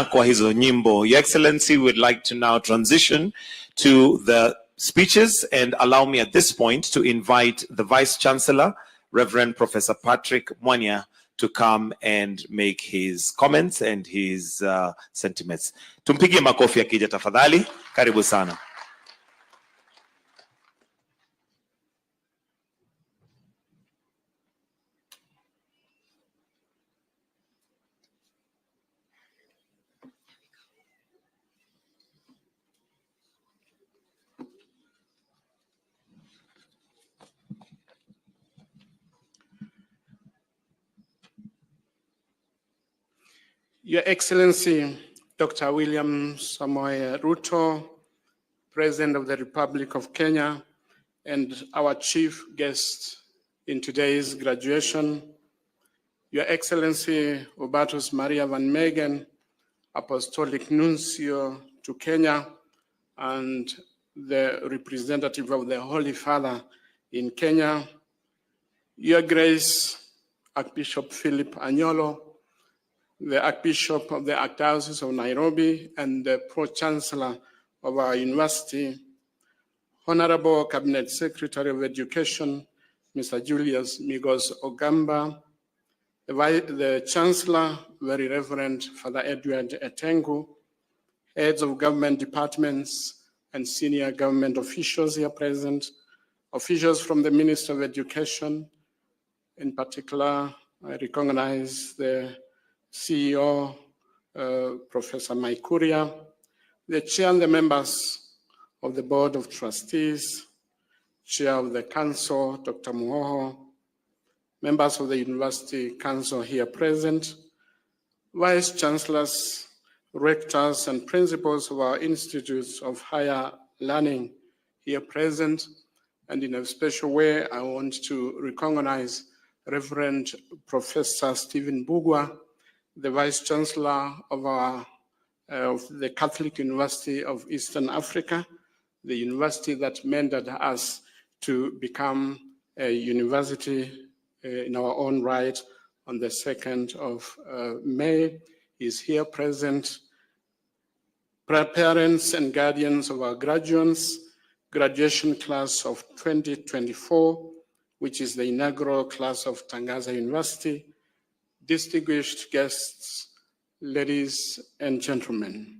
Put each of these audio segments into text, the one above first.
kwa hizo nyimbo. Your Excellency, would like to now transition to the speeches and allow me at this point to invite the Vice Chancellor, Reverend Professor Patrick Mwanya, to come and make his comments and his sentiments. Tumpigie makofi akija tafadhali. Karibu sana. Your Excellency, Dr. William Samoei Ruto, President of the Republic of Kenya, and our chief guest in today's graduation, Your Excellency Hubertus Maria van Megen, Apostolic Nuncio to Kenya, and the representative of the Holy Father in Kenya, Your Grace, Archbishop Philip Anyolo, the Archbishop of the Archdiocese of Nairobi, and the Pro-Chancellor of our university, Honorable Cabinet Secretary of Education, Mr. Julius Migos Ogamba, the Chancellor, Very Reverend Father Edward Etengu, heads of government departments and senior government officials here present, officials from the Ministry of Education. In particular, I recognize the CEO, Professor Maikuria, the chair and the members of the Board of Trustees, chair of the council, Dr. Muhoho, members of the University Council here present, vice chancellors, rectors, and principals of our institutes of higher learning here present, and in a special way, I want to recognize Reverend Professor Stephen Bugwa, the Vice Chancellor of the Catholic University of Eastern Africa, the university that mentored us to become a university in our own right on the 2nd of May, is here present. Parents and guardians of our graduates, graduation class of 2024, which is the inaugural class of Tangaza University, distinguished guests, ladies and gentlemen.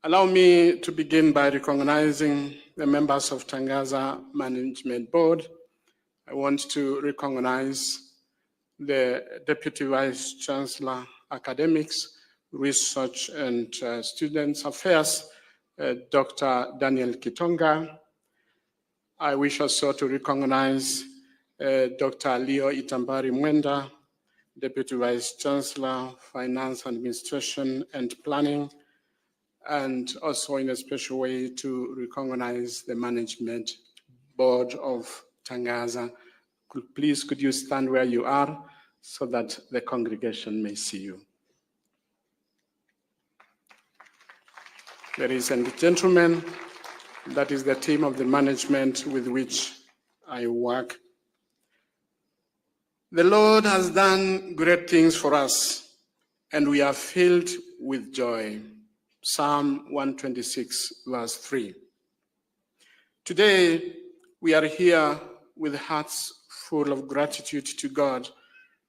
Allow me to begin by recognizing the members of Tangaza Management Board. I want to recognize the Deputy Vice Chancellor, Academics, Research and Students Affairs, Dr. Daniel Kitonga. I wish also to recognize Dr. Leo Itambari Mwenda, Deputy Vice Chancellor, Finance, Administration, and Planning, and also in a special way to recognize the Management Board of Tangaza. Please, could you stand where you are so that the congregation may see you. Ladies and gentlemen, that is the team of the management with which I work. The Lord has done great things for us, and we are filled with joy. Psalm 126, verse 3. Today, we are here with hearts full of gratitude to God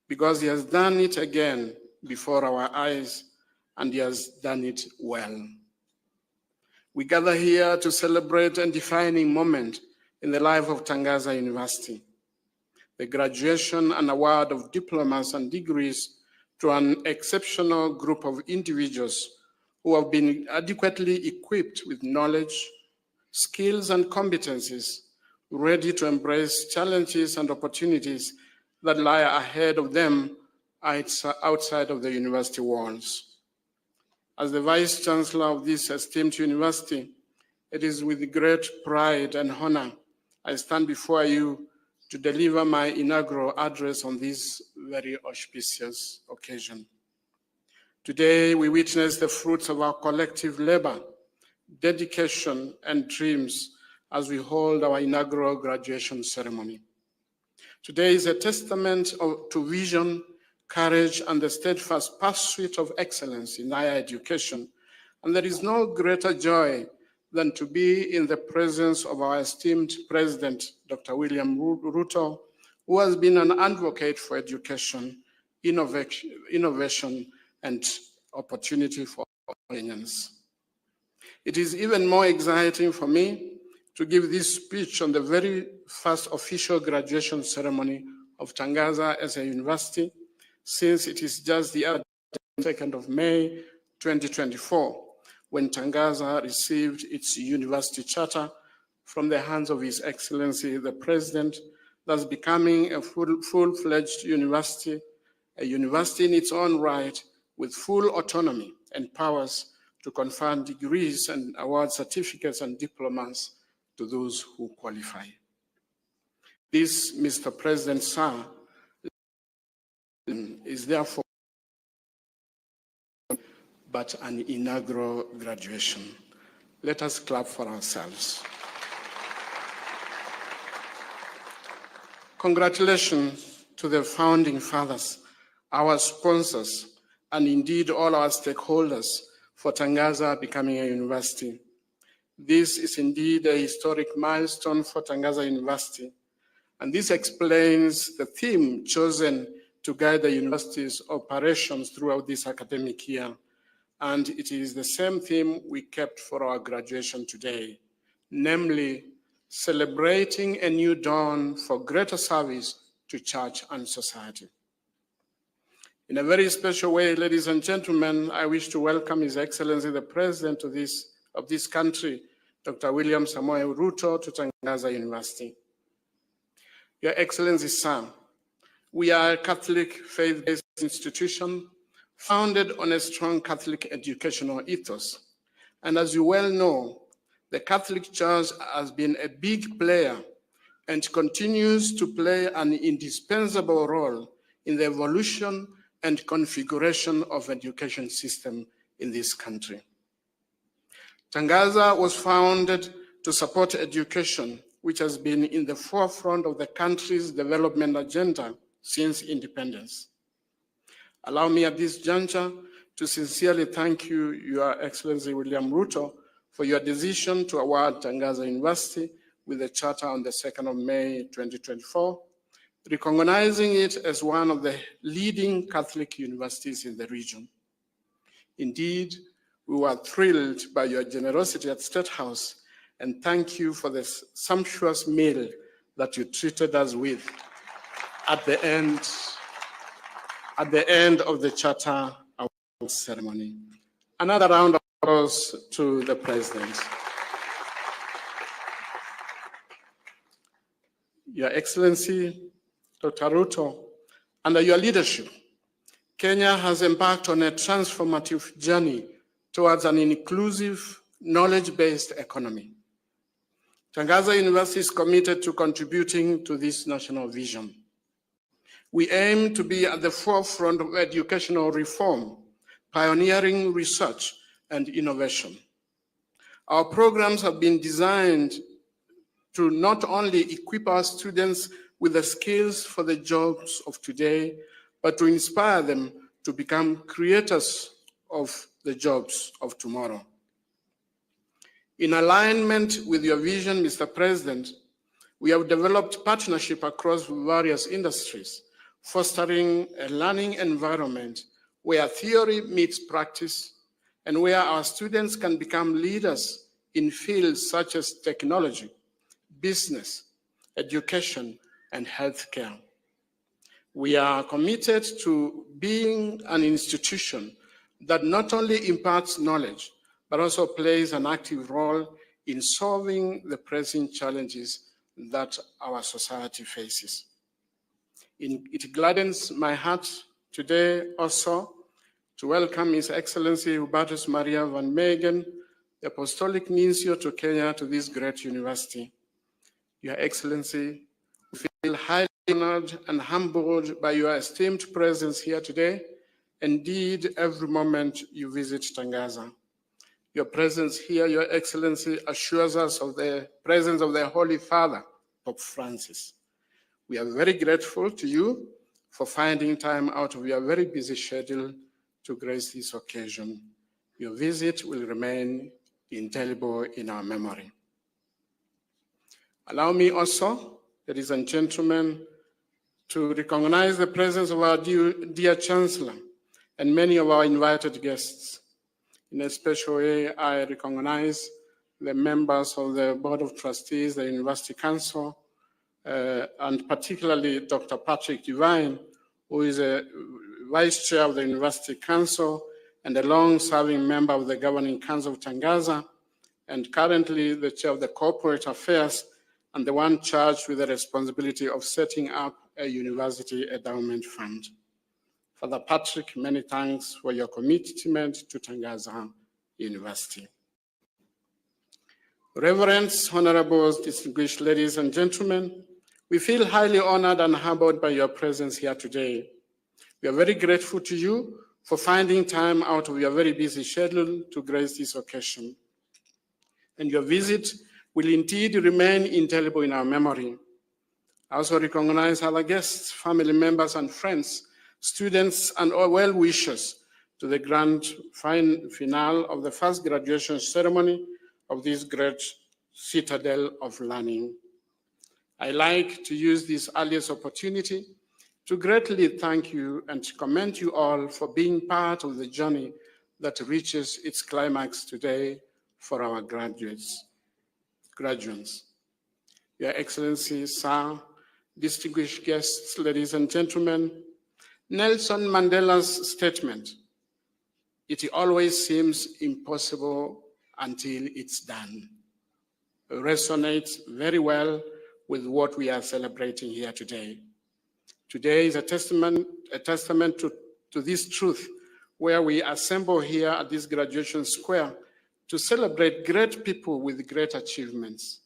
because He has done it again before our eyes, and He has done it well. We gather here to celebrate a defining moment in the life of Tangaza University, the graduation and award of diplomas and degrees to an exceptional group of individuals who have been adequately equipped with knowledge, skills, and competencies, ready to embrace challenges and opportunities that lie ahead of them outside of the university walls. As the Vice Chancellor of this esteemed university, it is with great pride and honor I stand before you to deliver my inaugural address on this very auspicious occasion. Today, we witness the fruits of our collective labor, dedication, and dreams as we hold our inaugural graduation ceremony. Today is a testament to vision, courage, and the steadfast pursuit of excellence in higher education. And there is no greater joy than to be in the presence of our esteemed President, Dr. William Ruto, who has been an advocate for education, innovation, and opportunity for Kenyans. It is even more exciting for me to give this speech on the very first official graduation ceremony of Tangaza as a university, since it is just the 2nd of May 2024, when Tangaza received its university charter from the hands of His Excellency the President, thus becoming a full-fledged university, a university in its own right, with full autonomy and powers to confer degrees and award certificates and diplomas to those who qualify. This, Mr. President, sir, is therefore but an inaugural graduation. Let us clap for ourselves. Congratulations to the founding fathers, our sponsors, and indeed all our stakeholders for Tangaza becoming a university. This is indeed a historic milestone for Tangaza University, and this explains the theme chosen to guide the university's operations throughout this academic year. And it is the same theme we kept for our graduation today, namely celebrating a new dawn for greater service to church and society. In a very special way, ladies and gentlemen, I wish to welcome His Excellency the President of this country, Dr. William Samoei Ruto, to Tangaza University. Your Excellency, sir, we are a Catholic faith-based institution founded on a strong Catholic educational ethos. And as you well know, the Catholic Church has been a big player and continues to play an indispensable role in the evolution and configuration of education system in this country. Tangaza was founded to support education, which has been in the forefront of the country's development agenda since independence. Allow me at this juncture to sincerely thank you, Your Excellency William Ruto, for your decision to award Tangaza University with a charter on the 2nd of May 2024, recognizing it as one of the leading Catholic universities in the region. Indeed, we were thrilled by your generosity at State House, and thank you for the sumptuous meal that you treated us with at the end of the charter award ceremony. Another round of applause to the President. Your Excellency, Dr. Ruto, under your leadership, Kenya has embarked on a transformative journey towards an inclusive, knowledge-based economy. Tangaza University is committed to contributing to this national vision. We aim to be at the forefront of educational reform, pioneering research and innovation. Our programs have been designed to not only equip our students with the skills for the jobs of today, but to inspire them to become creators of the jobs of tomorrow. In alignment with your vision, Mr. President, we have developed partnership across various industries, fostering a learning environment where theory meets practice and where our students can become leaders in fields such as technology, business, education, and healthcare. We are committed to being an institution that not only imparts knowledge, but also plays an active role in solving the pressing challenges that our society faces. It gladdens my heart today also to welcome His Excellency Hubertus Maria van Meegen, the Apostolic Nuncio to Kenya, to this great university. Your Excellency, we feel highly honored and humbled by your esteemed presence here today. Indeed, every moment you visit Tangaza. Your presence here, Your Excellency, assures us of the presence of the Holy Father, Pope Francis. We are very grateful to you for finding time out of your very busy schedule to grace this occasion. Your visit will remain indelible in our memory. Allow me also, ladies and gentlemen, to recognize the presence of our dear Chancellor and many of our invited guests. In a special way, I recognize the members of the Board of Trustees, the University Council, and particularly Dr. Patrick Devine, who is a Vice Chair of the University Council and a long-serving member of the Governing Council of Tangaza, and currently the Chair of the Corporate Affairs and the one charged with the responsibility of setting up a University Endowment Fund. Father Patrick, many thanks for your commitment to Tangaza University. Reverends, honorables, distinguished ladies and gentlemen, we feel highly honored and humbled by your presence here today. We are very grateful to you for finding time out of your very busy schedule to grace this occasion. And your visit will indeed remain indelible in our memory. I also recognize other guests, family members and friends, students and all well-wishers to the grand finale of the first graduation ceremony of this great citadel of learning. I like to use this earliest opportunity to greatly thank you and to commend you all for being part of the journey that reaches its climax today for our graduates. Your Excellency, Sir, distinguished guests, ladies and gentlemen, Nelson Mandela's statement, "It always seems impossible until it's done," resonates very well with what we are celebrating here today. Today is a testament to this truth, where we assemble here at this graduation square to celebrate great people with great achievements.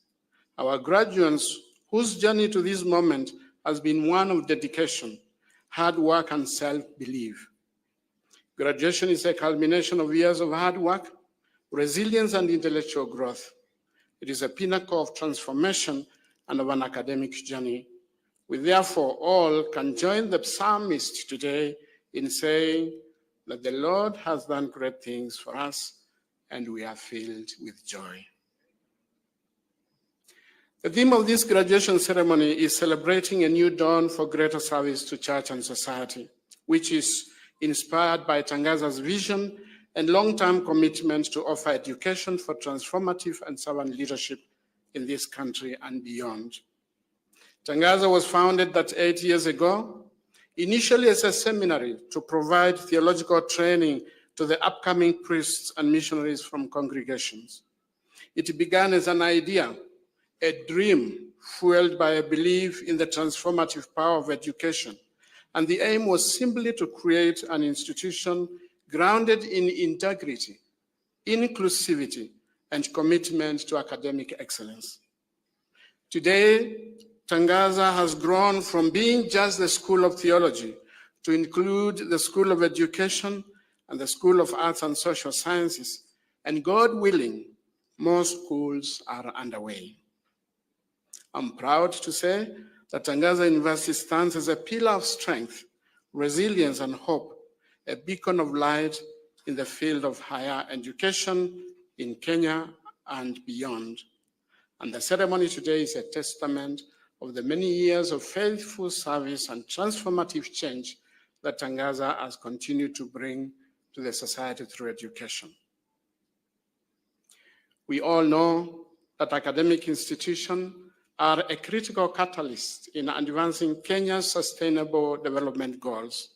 Our graduates, whose journey to this moment has been one of dedication, hard work, and self-belief. Graduation is a culmination of years of hard work, resilience, and intellectual growth. It is a pinnacle of transformation and of an academic journey. We therefore all can join the psalmist today in saying that the Lord has done great things for us and we are filled with joy. The theme of this graduation ceremony is celebrating a new dawn for greater service to church and society, which is inspired by Tangaza's vision and long-term commitment to offer education for transformative and servant leadership in this country and beyond. Tangaza was founded 8 years ago, initially as a seminary to provide theological training to the upcoming priests and missionaries from congregations. It began as an idea, a dream fueled by a belief in the transformative power of education, and the aim was simply to create an institution grounded in integrity, inclusivity, and commitment to academic excellence. Today, Tangaza has grown from being just the School of Theology to include the School of Education and the School of Arts and Social Sciences, and God willing, more schools are underway. I'm proud to say that Tangaza University stands as a pillar of strength, resilience, and hope, a beacon of light in the field of higher education in Kenya and beyond. And the ceremony today is a testament of the many years of faithful service and transformative change that Tangaza has continued to bring to the society through education. We all know that academic institutions are a critical catalyst in advancing Kenya's sustainable development goals.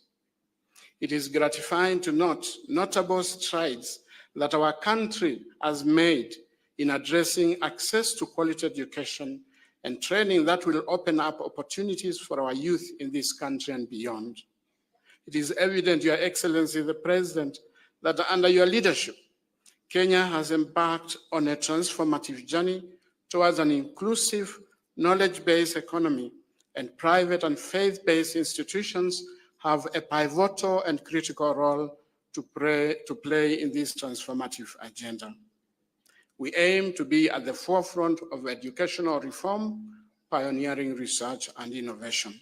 It is gratifying to note notable strides that our country has made in addressing access to quality education and training that will open up opportunities for our youth in this country and beyond. It is evident, Your Excellency, the President, that under your leadership, Kenya has embarked on a transformative journey towards an inclusive, knowledge-based economy, and private and faith-based institutions have a pivotal and critical role to play in this transformative agenda. We aim to be at the forefront of educational reform, pioneering research and innovation.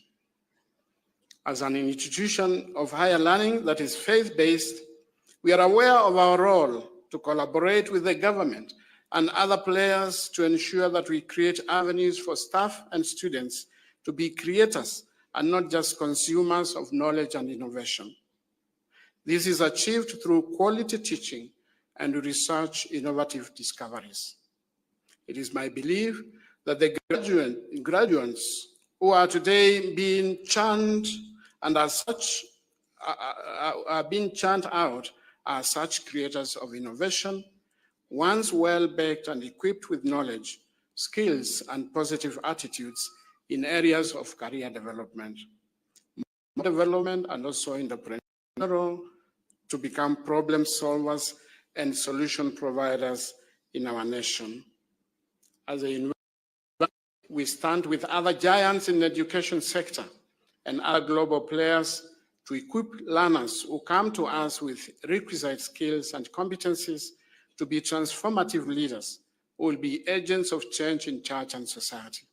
As an institution of higher learning that is faith-based, we are aware of our role to collaborate with the government and other players to ensure that we create avenues for staff and students to be creators and not just consumers of knowledge and innovation. This is achieved through quality teaching and research innovative discoveries. It is my belief that the graduates who are today being churned and as such are being churned out are such creators of innovation, once well-baked and equipped with knowledge, skills, and positive attitudes in areas of career development, and also entrepreneurial, to become problem solvers and solution providers in our nation. As a university, we stand with other giants in the education sector and other global players to equip learners who come to us with requisite skills and competencies to be transformative leaders who will be agents of change in church and society.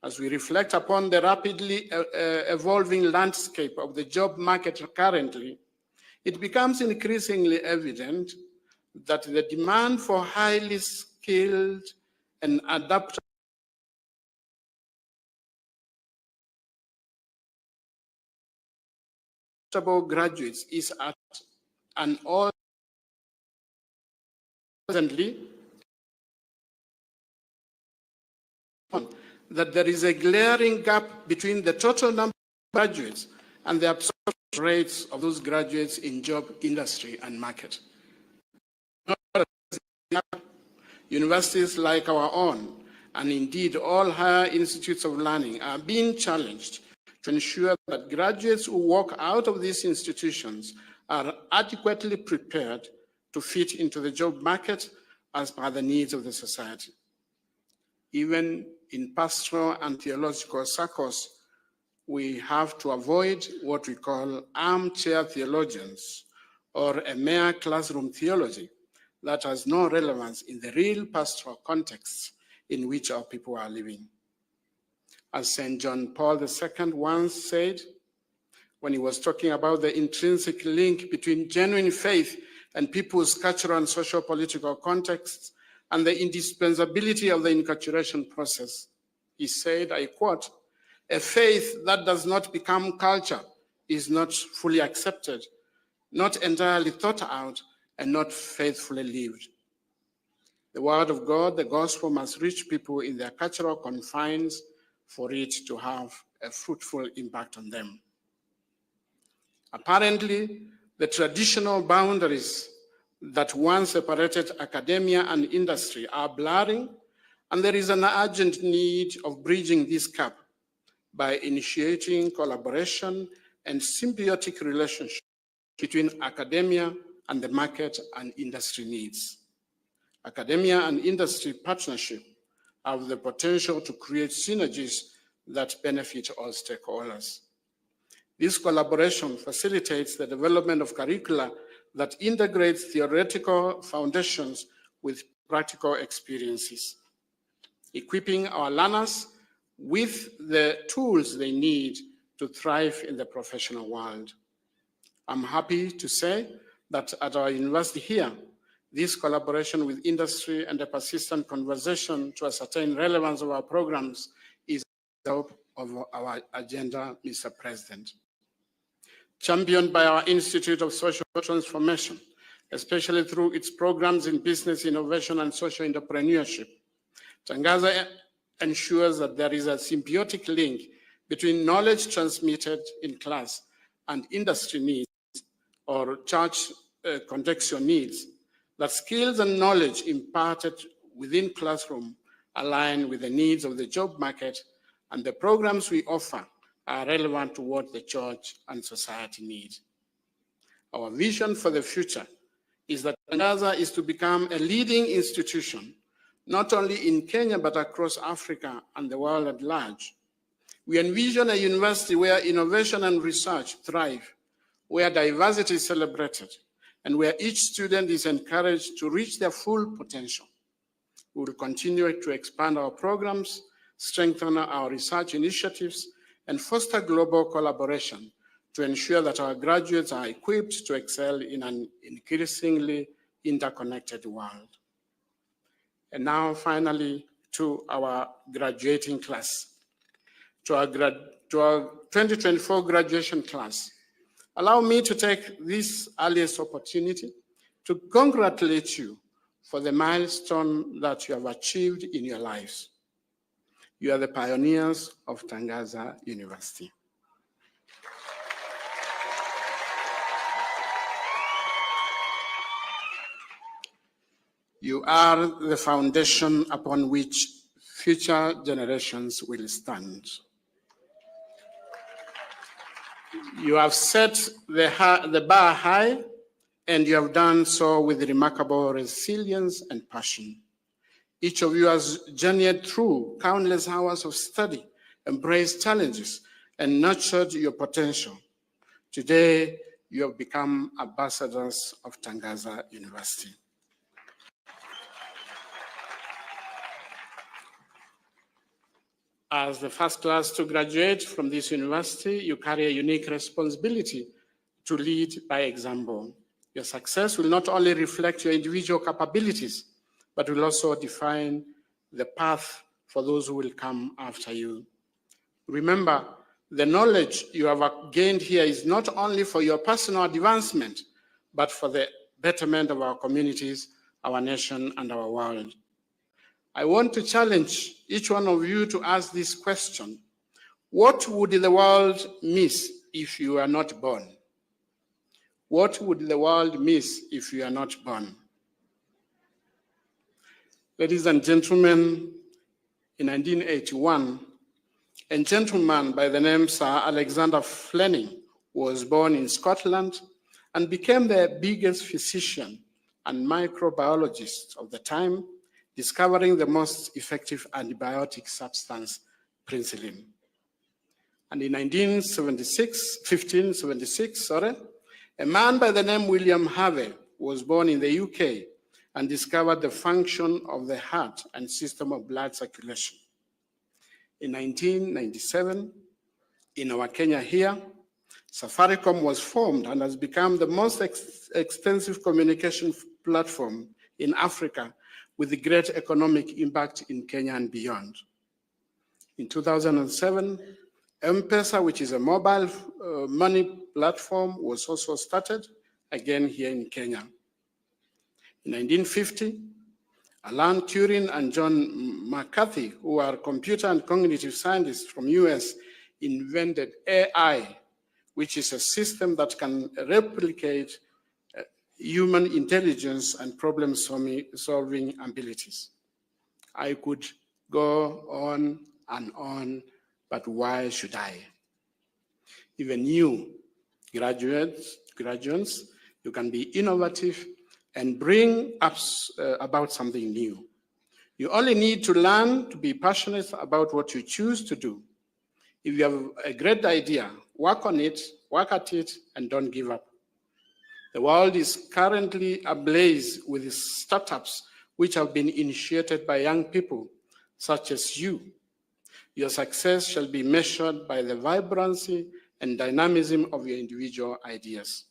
As we reflect upon the rapidly evolving landscape of the job market currently, it becomes increasingly evident that the demand for highly skilled and adaptable graduates is at an all presently that there is a glaring gap between the total number of graduates and the absorption rates of those graduates in job, industry, and market. Universities like our own, and indeed all higher institutes of learning, are being challenged to ensure that graduates who walk out of these institutions are adequately prepared to fit into the job market as per the needs of the society. Even in pastoral and theological circles, we have to avoid what we call armchair theologians or a mere classroom theology that has no relevance in the real pastoral contexts in which our people are living. As St. John Paul II once said, when he was talking about the intrinsic link between genuine faith and people's cultural and social political contexts and the indispensability of the enculturation process, he said, I quote, "A faith that does not become culture is not fully accepted, not entirely thought out, and not faithfully lived." The word of God, the gospel, must reach people in their cultural confines for it to have a fruitful impact on them. Apparently, the traditional boundaries that once separated academia and industry are blurring, and there is an urgent need of bridging this gap by initiating collaboration and symbiotic relationship between academia and the market and industry needs. Academia and industry partnership have the potential to create synergies that benefit all stakeholders. This collaboration facilitates the development of curricula that integrates theoretical foundations with practical experiences, equipping our learners with the tools they need to thrive in the professional world. I'm happy to say that at our university here, this collaboration with industry and a persistent conversation to ascertain relevance of our programs is top of our agenda, Mr. President. Championed by our Institute of Social Transformation, especially through its programs in business innovation and social entrepreneurship, Tangaza ensures that there is a symbiotic link between knowledge transmitted in class and industry needs or church contextual needs, that skills and knowledge imparted within classroom align with the needs of the job market, and the programs we offer are relevant to what the church and society need. Our vision for the future is that Tangaza is to become a leading institution, not only in Kenya, but across Africa and the world at large. We envision a university where innovation and research thrive, where diversity is celebrated, and where each student is encouraged to reach their full potential. We will continue to expand our programs, strengthen our research initiatives, and foster global collaboration to ensure that our graduates are equipped to excel in an increasingly interconnected world. And now, finally, to our graduating class, to our 2024 graduation class. Allow me to take this earliest opportunity to congratulate you for the milestone that you have achieved in your lives. You are the pioneers of Tangaza University. You are the foundation upon which future generations will stand. You have set the bar high, and you have done so with remarkable resilience and passion. Each of you has journeyed through countless hours of study, embraced challenges, and nurtured your potential. Today, you have become ambassadors of Tangaza University. As the first class to graduate from this university, you carry a unique responsibility to lead by example. Your success will not only reflect your individual capabilities, but will also define the path for those who will come after you. Remember, the knowledge you have gained here is not only for your personal advancement, but for the betterment of our communities, our nation, and our world. I want to challenge each one of you to ask this question: what would the world miss if you are not born? What would the world miss if you are not born? Ladies and gentlemen, in 1981, a gentleman by the name Sir Alexander Fleming was born in Scotland and became the biggest physician and microbiologist of the time, discovering the most effective antibiotic substance, penicillin. And in 1576, a man by the name William Harvey was born in the UK and discovered the function of the heart and system of blood circulation. In 1997, in our Kenya here, Safaricom was formed and has become the most extensive communication platform in Africa, with a great economic impact in Kenya and beyond. In 2007, M-Pesa, which is a mobile money platform, was also started, again here in Kenya. In 1950, Alan Turing and John McCarthy, who are computer and cognitive scientists from US, invented AI, which is a system that can replicate human intelligence and problem-solving abilities. I could go on and on, but why should I? Even you, graduates, you can be innovative and bring up about something new. You only need to learn to be passionate about what you choose to do. If you have a great idea, work on it, work at it, and don't give up. The world is currently ablaze with startups which have been initiated by young people, such as you. Your success shall be measured by the vibrancy and dynamism of your individual ideas.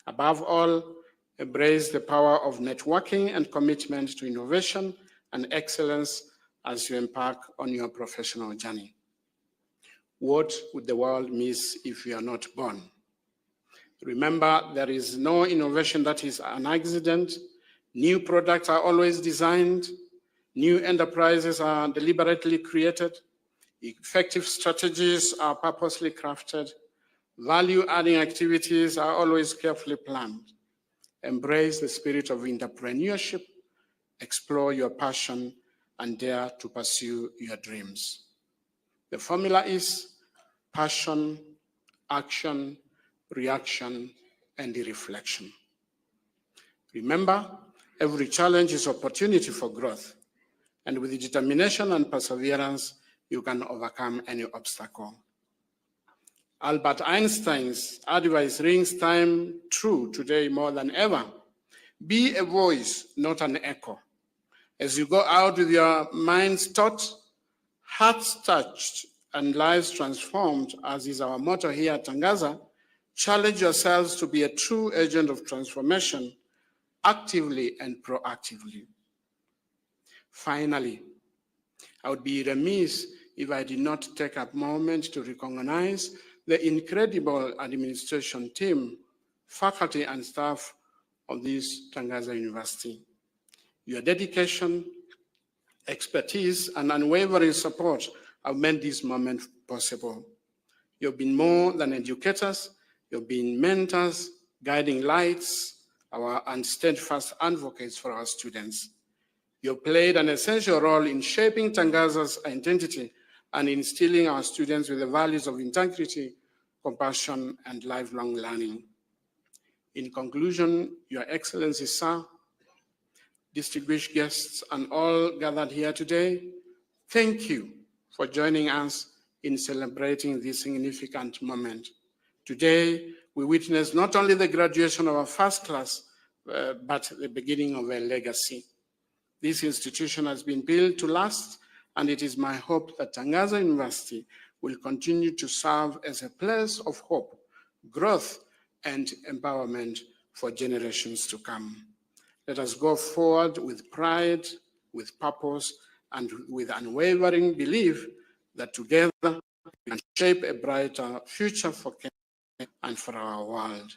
Above all, embrace the power of networking and commitment to innovation and excellence as you embark on your professional journey. What would the world miss if you are not born? Remember, there is no innovation that is an accident. New products are always designed. New enterprises are deliberately created. Effective strategies are purposely crafted. Value-adding activities are always carefully planned. Embrace the spirit of entrepreneurship, explore your passion, and dare to pursue your dreams. The formula is passion, action, reaction, and reflection. Remember, every challenge is opportunity for growth, and with determination and perseverance, you can overcome any obstacle. Albert Einstein's advice rings true today more than ever. Be a voice, not an echo. As you go out with your minds taught, hearts touched, and lives transformed, as is our motto here at Tangaza, challenge yourselves to be a true agent of transformation, actively and proactively. Finally, I would be remiss if I did not take a moment to recognize the incredible administration team, faculty and staff of this Tangaza University. Your dedication, expertise, and unwavering support have made this moment possible. You've been more than educators, you've been mentors, guiding lights, and steadfast advocates for our students. You played an essential role in shaping Tangaza's identity and instilling our students with the values of integrity, compassion, and lifelong learning. In conclusion, Your Excellency, sir, distinguished guests, and all gathered here today, thank you for joining us in celebrating this significant moment. Today, we witness not only the graduation of our first class, but the beginning of a legacy. This institution has been built to last, and it is my hope that Tangaza University will continue to serve as a place of hope, growth, and empowerment for generations to come. Let us go forward with pride, with purpose, and with unwavering belief that together we can shape a brighter future for Kenya and for our world.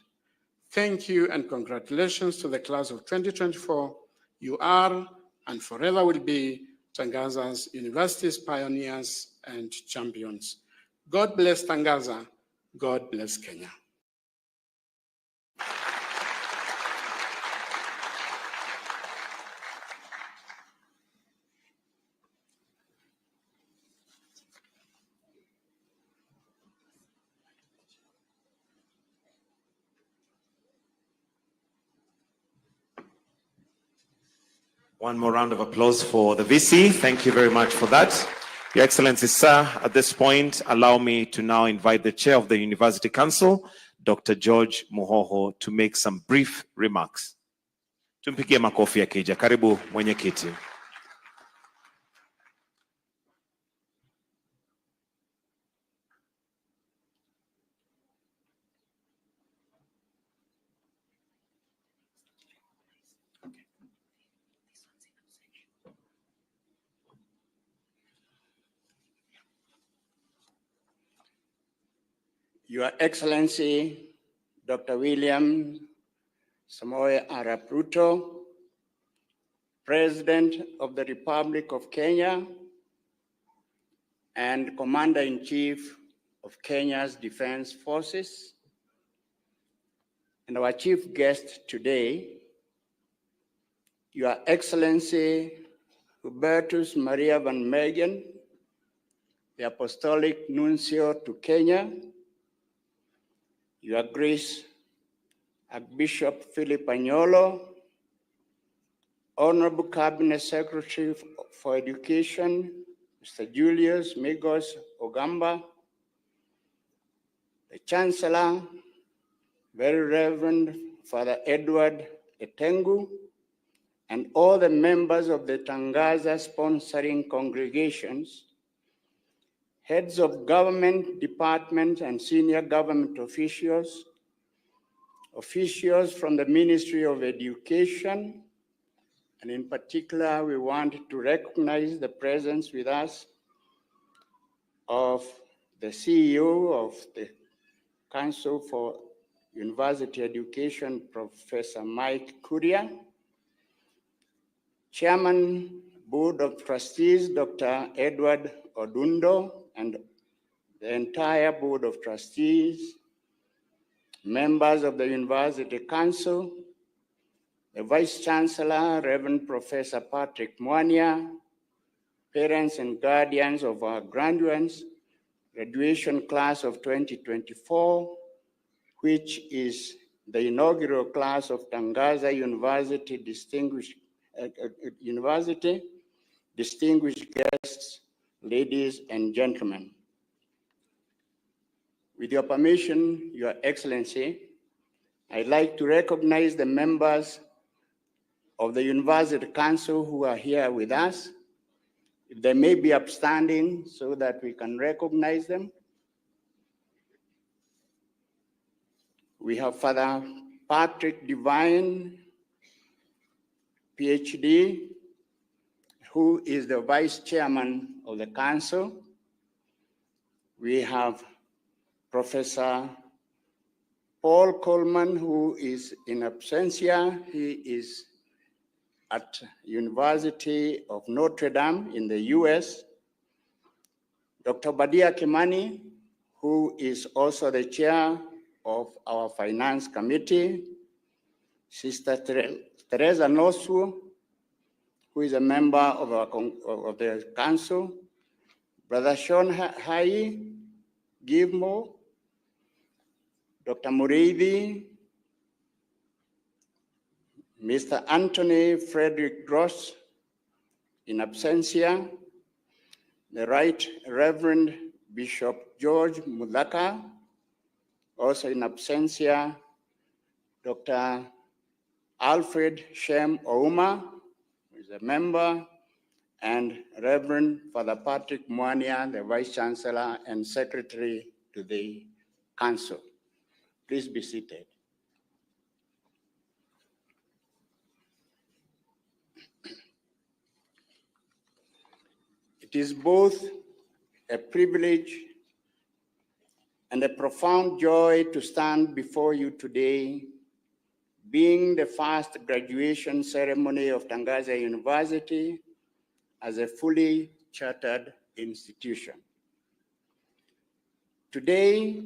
Thank you and congratulations to the class of 2024. You are and forever will be Tangaza's university's pioneers and champions. God bless Tangaza. God bless Kenya. One more round of applause for the VC. Thank you very much for that. Your Excellency, sir, at this point, allow me to now invite the Chair of the University Council, Dr. George Muhoho, to make some brief remarks. Tumpigie makofi akija. Karibu mwenyekiti. Your Excellency, Dr. William Samoei Arap Ruto, President of the Republic of Kenya and Commander-in-Chief of Kenya's Defense Forces, and our chief guest today, Your Excellency Hubertus Maria van Meegen, the Apostolic Nuncio to Kenya, Your Grace Archbishop Philip Anyolo, Honorable Cabinet Secretary for Education, Mr. Julius Migos Ogamba, the Chancellor, Very Reverend Father Edward Etengu, and all the members of the Tangaza sponsoring congregations, heads of government departments and senior government officials, officials from the Ministry of Education, and in particular, we want to recognize the presence with us of the CEO of the Council for University Education, Professor Mike Kuria, Chairman, Board of Trustees, Dr. Edward Odundo, and the entire Board of Trustees, members of the University Council, the Vice Chancellor, Reverend Professor Patrick Mwanya, parents and guardians of our graduates, graduation class of 2024, which is the inaugural class of Tangaza University distinguished guests, ladies and gentlemen. With your permission, Your Excellency, I'd like to recognize the members of the University Council who are here with us. They may be upstanding so that we can recognize them. We have Father Patrick Divine, PhD, who is the Vice Chairman of the Council. We have Professor Paul Coleman, who is in absentia. He is at University of Notre Dame in the US. Dr. Badia Kimani, who is also the chair of our finance committee. Sister Teresa Nosu, who is a member of the council. Brother Sean Hai Givmo, Dr. Muriithi, Mr. Anthony Frederick Gross, in absentia, the Right Reverend Bishop George Mudaka, also in absentia, Dr. Alfred Shem Ouma, who is a member, and Reverend Father Patrick Mwania, the Vice Chancellor and Secretary to the Council. Please be seated. It is both a privilege and a profound joy to stand before you today, being the first graduation ceremony of Tangaza University as a fully chartered institution. Today,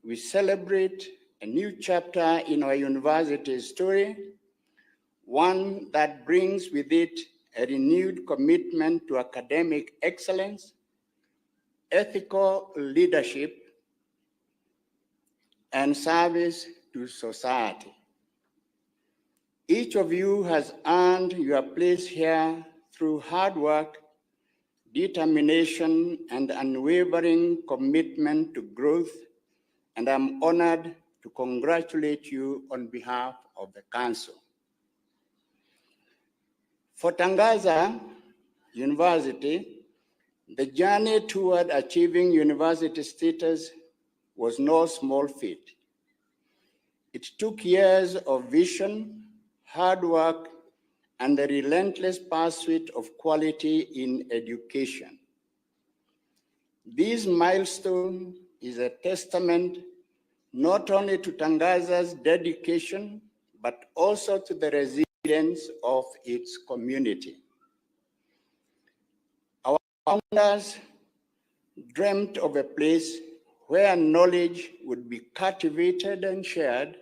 we celebrate a new chapter in our university's story, one that brings with it a renewed commitment to academic excellence, ethical leadership, and service to society. Each of you has earned your place here through hard work, determination, and unwavering commitment to growth, and I'm honored to congratulate you on behalf of the Council. For Tangaza University, the journey toward achieving university status was no small feat. It took years of vision, hard work, and the relentless pursuit of quality in education. This milestone is a testament not only to Tangaza's dedication, but also to the resilience of its community. Our founders dreamt of a place where knowledge would be cultivated and shared,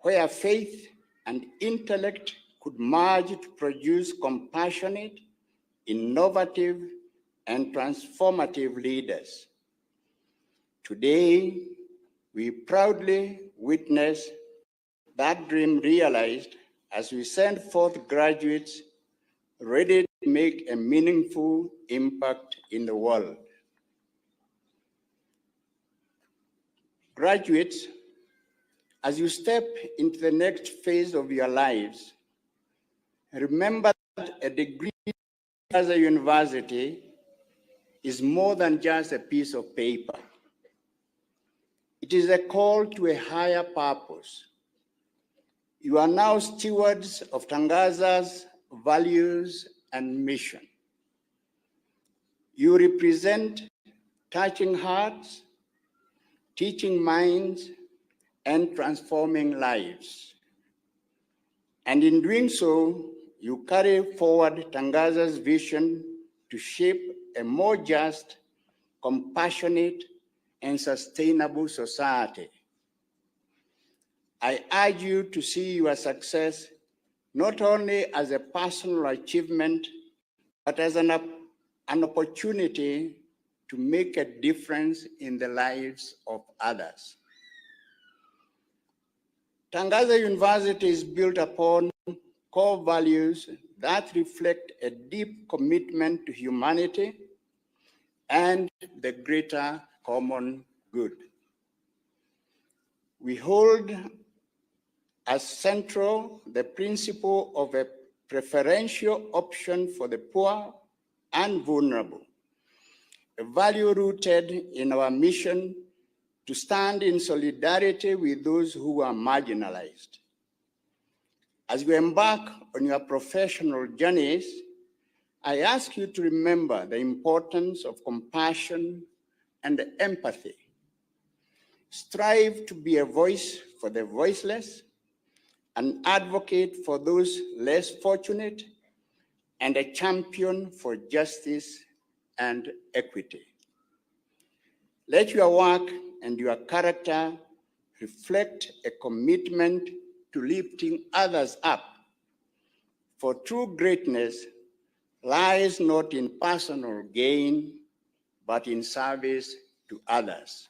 where faith and intellect could merge to produce compassionate, innovative, and transformative leaders. Today, we proudly witness that dream realized as we send forth graduates ready to make a meaningful impact in the world. Graduates, as you step into the next phase of your lives, remember that a degree as a university is more than just a piece of paper. It is a call to a higher purpose. You are now stewards of Tangaza's values and mission. You represent touching hearts, teaching minds, and transforming lives. And in doing so, you carry forward Tangaza's vision to shape a more just, compassionate, and sustainable society. I urge you to see your success not only as a personal achievement, but as an opportunity to make a difference in the lives of others. Tangaza University is built upon core values that reflect a deep commitment to humanity and the greater common good. We hold as central the principle of a preferential option for the poor, and vulnerable, a value rooted in our mission to stand in solidarity with those who are marginalized. As you embark on your professional journeys, I ask you to remember the importance of compassion and empathy. Strive to be a voice for the voiceless, an advocate for those less fortunate, and a champion for justice and equity. Let your work and your character reflect a commitment to lifting others up, for true greatness lies not in personal gain, but in service to others.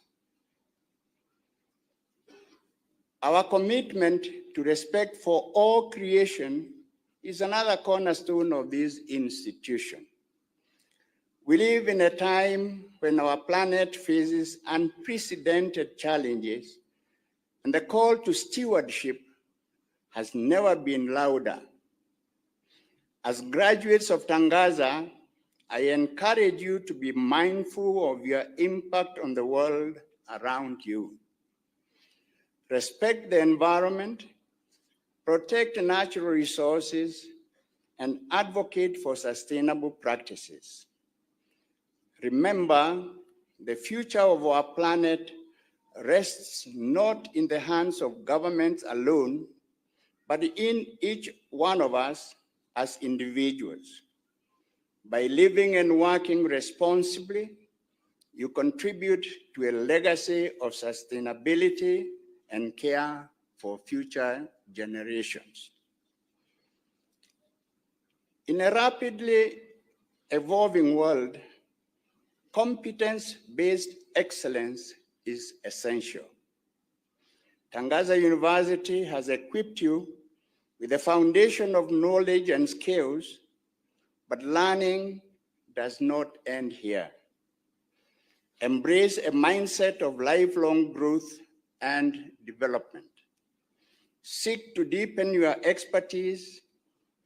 Our commitment to respect for all creation is another cornerstone of this institution. We live in a time when our planet faces unprecedented challenges, and the call to stewardship has never been louder. As graduates of Tangaza, I encourage you to be mindful of your impact on the world around you. Respect the environment, protect natural resources, and advocate for sustainable practices. Remember, the future of our planet rests not in the hands of governments alone, but in each one of us as individuals. By living and working responsibly, you contribute to a legacy of sustainability and care for future generations. In a rapidly evolving world, competence-based excellence is essential. Tangaza University has equipped you with a foundation of knowledge and skills, but learning does not end here. Embrace a mindset of lifelong growth and development. Seek to deepen your expertise,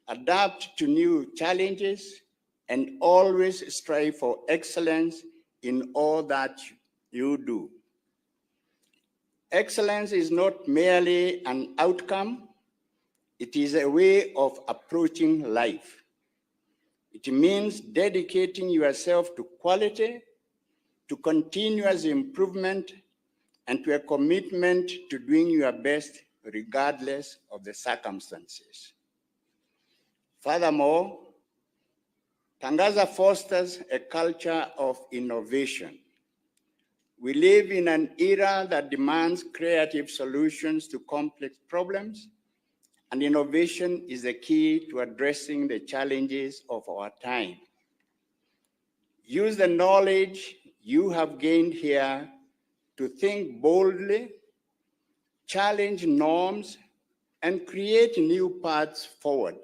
adapt to new challenges, and always strive for excellence in all that you do. Excellence is not merely an outcome, it is a way of approaching life. It means dedicating yourself to quality, to continuous improvement, and to a commitment to doing your best regardless of the circumstances. Furthermore, Tangaza fosters a culture of innovation. We live in an era that demands creative solutions to complex problems, and innovation is the key to addressing the challenges of our time. Use the knowledge you have gained here to think boldly, challenge norms, and create new paths forward.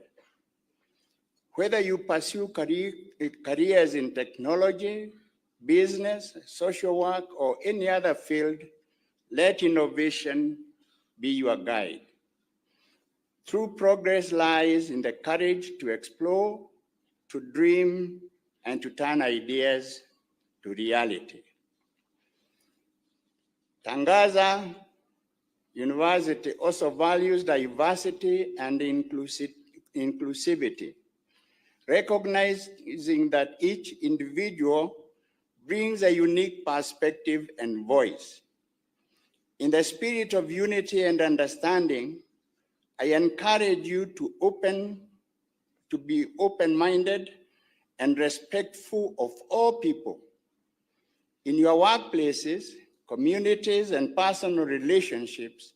Whether you pursue careers in technology, business, social work, or any other field, let innovation be your guide. True progress lies in the courage to explore, to dream, and to turn ideas to reality. Tangaza University also values diversity and inclusivity, recognizing that each individual brings a unique perspective and voice. In the spirit of unity and understanding, I encourage you to be open-minded and respectful of all people. In your workplaces, communities, and personal relationships,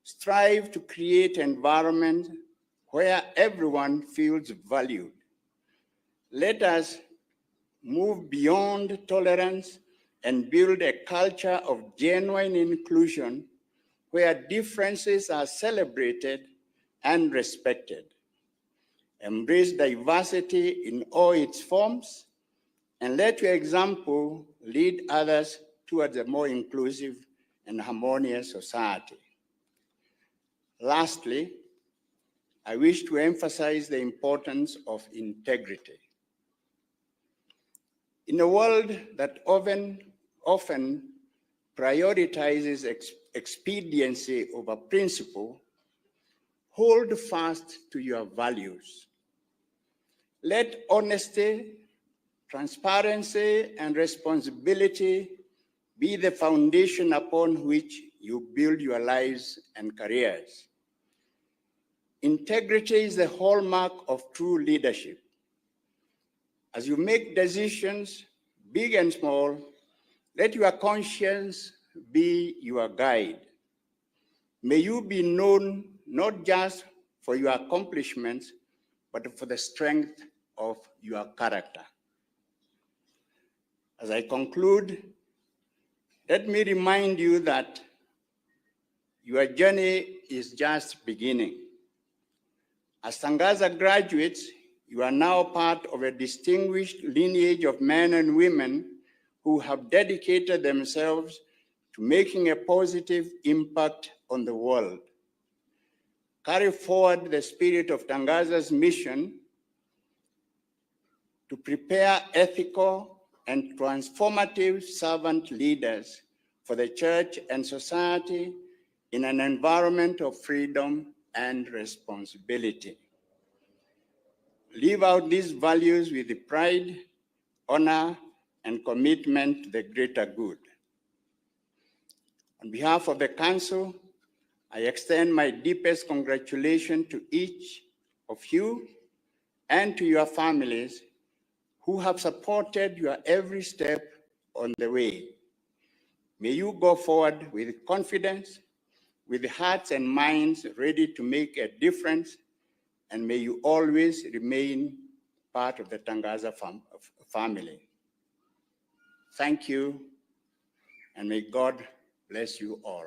strive to create an environment where everyone feels valued. Let us move beyond tolerance and build a culture of genuine inclusion where differences are celebrated and respected. Embrace diversity in all its forms, and let your example lead others towards a more inclusive and harmonious society. Lastly, I wish to emphasize the importance of integrity. In a world that often prioritizes expediency over principle, hold fast to your values. Let honesty, transparency, and responsibility be the foundation upon which you build your lives and careers. Integrity is the hallmark of true leadership. As you make decisions, big and small, let your conscience be your guide. May you be known not just for your accomplishments, but for the strength of your character. As I conclude, let me remind you that your journey is just beginning. As Tangaza graduates, you are now part of a distinguished lineage of men and women who have dedicated themselves to making a positive impact on the world. Carry forward the spirit of Tangaza's mission to prepare ethical and transformative servant leaders for the church and society in an environment of freedom and responsibility. Live out these values with pride, honor, and commitment to the greater good. On behalf of the Council, I extend my deepest congratulations to each of you and to your families who have supported your every step on the way. May you go forward with confidence, with hearts and minds ready to make a difference, and may you always remain part of the Tangaza family. Thank you, and may God bless you all.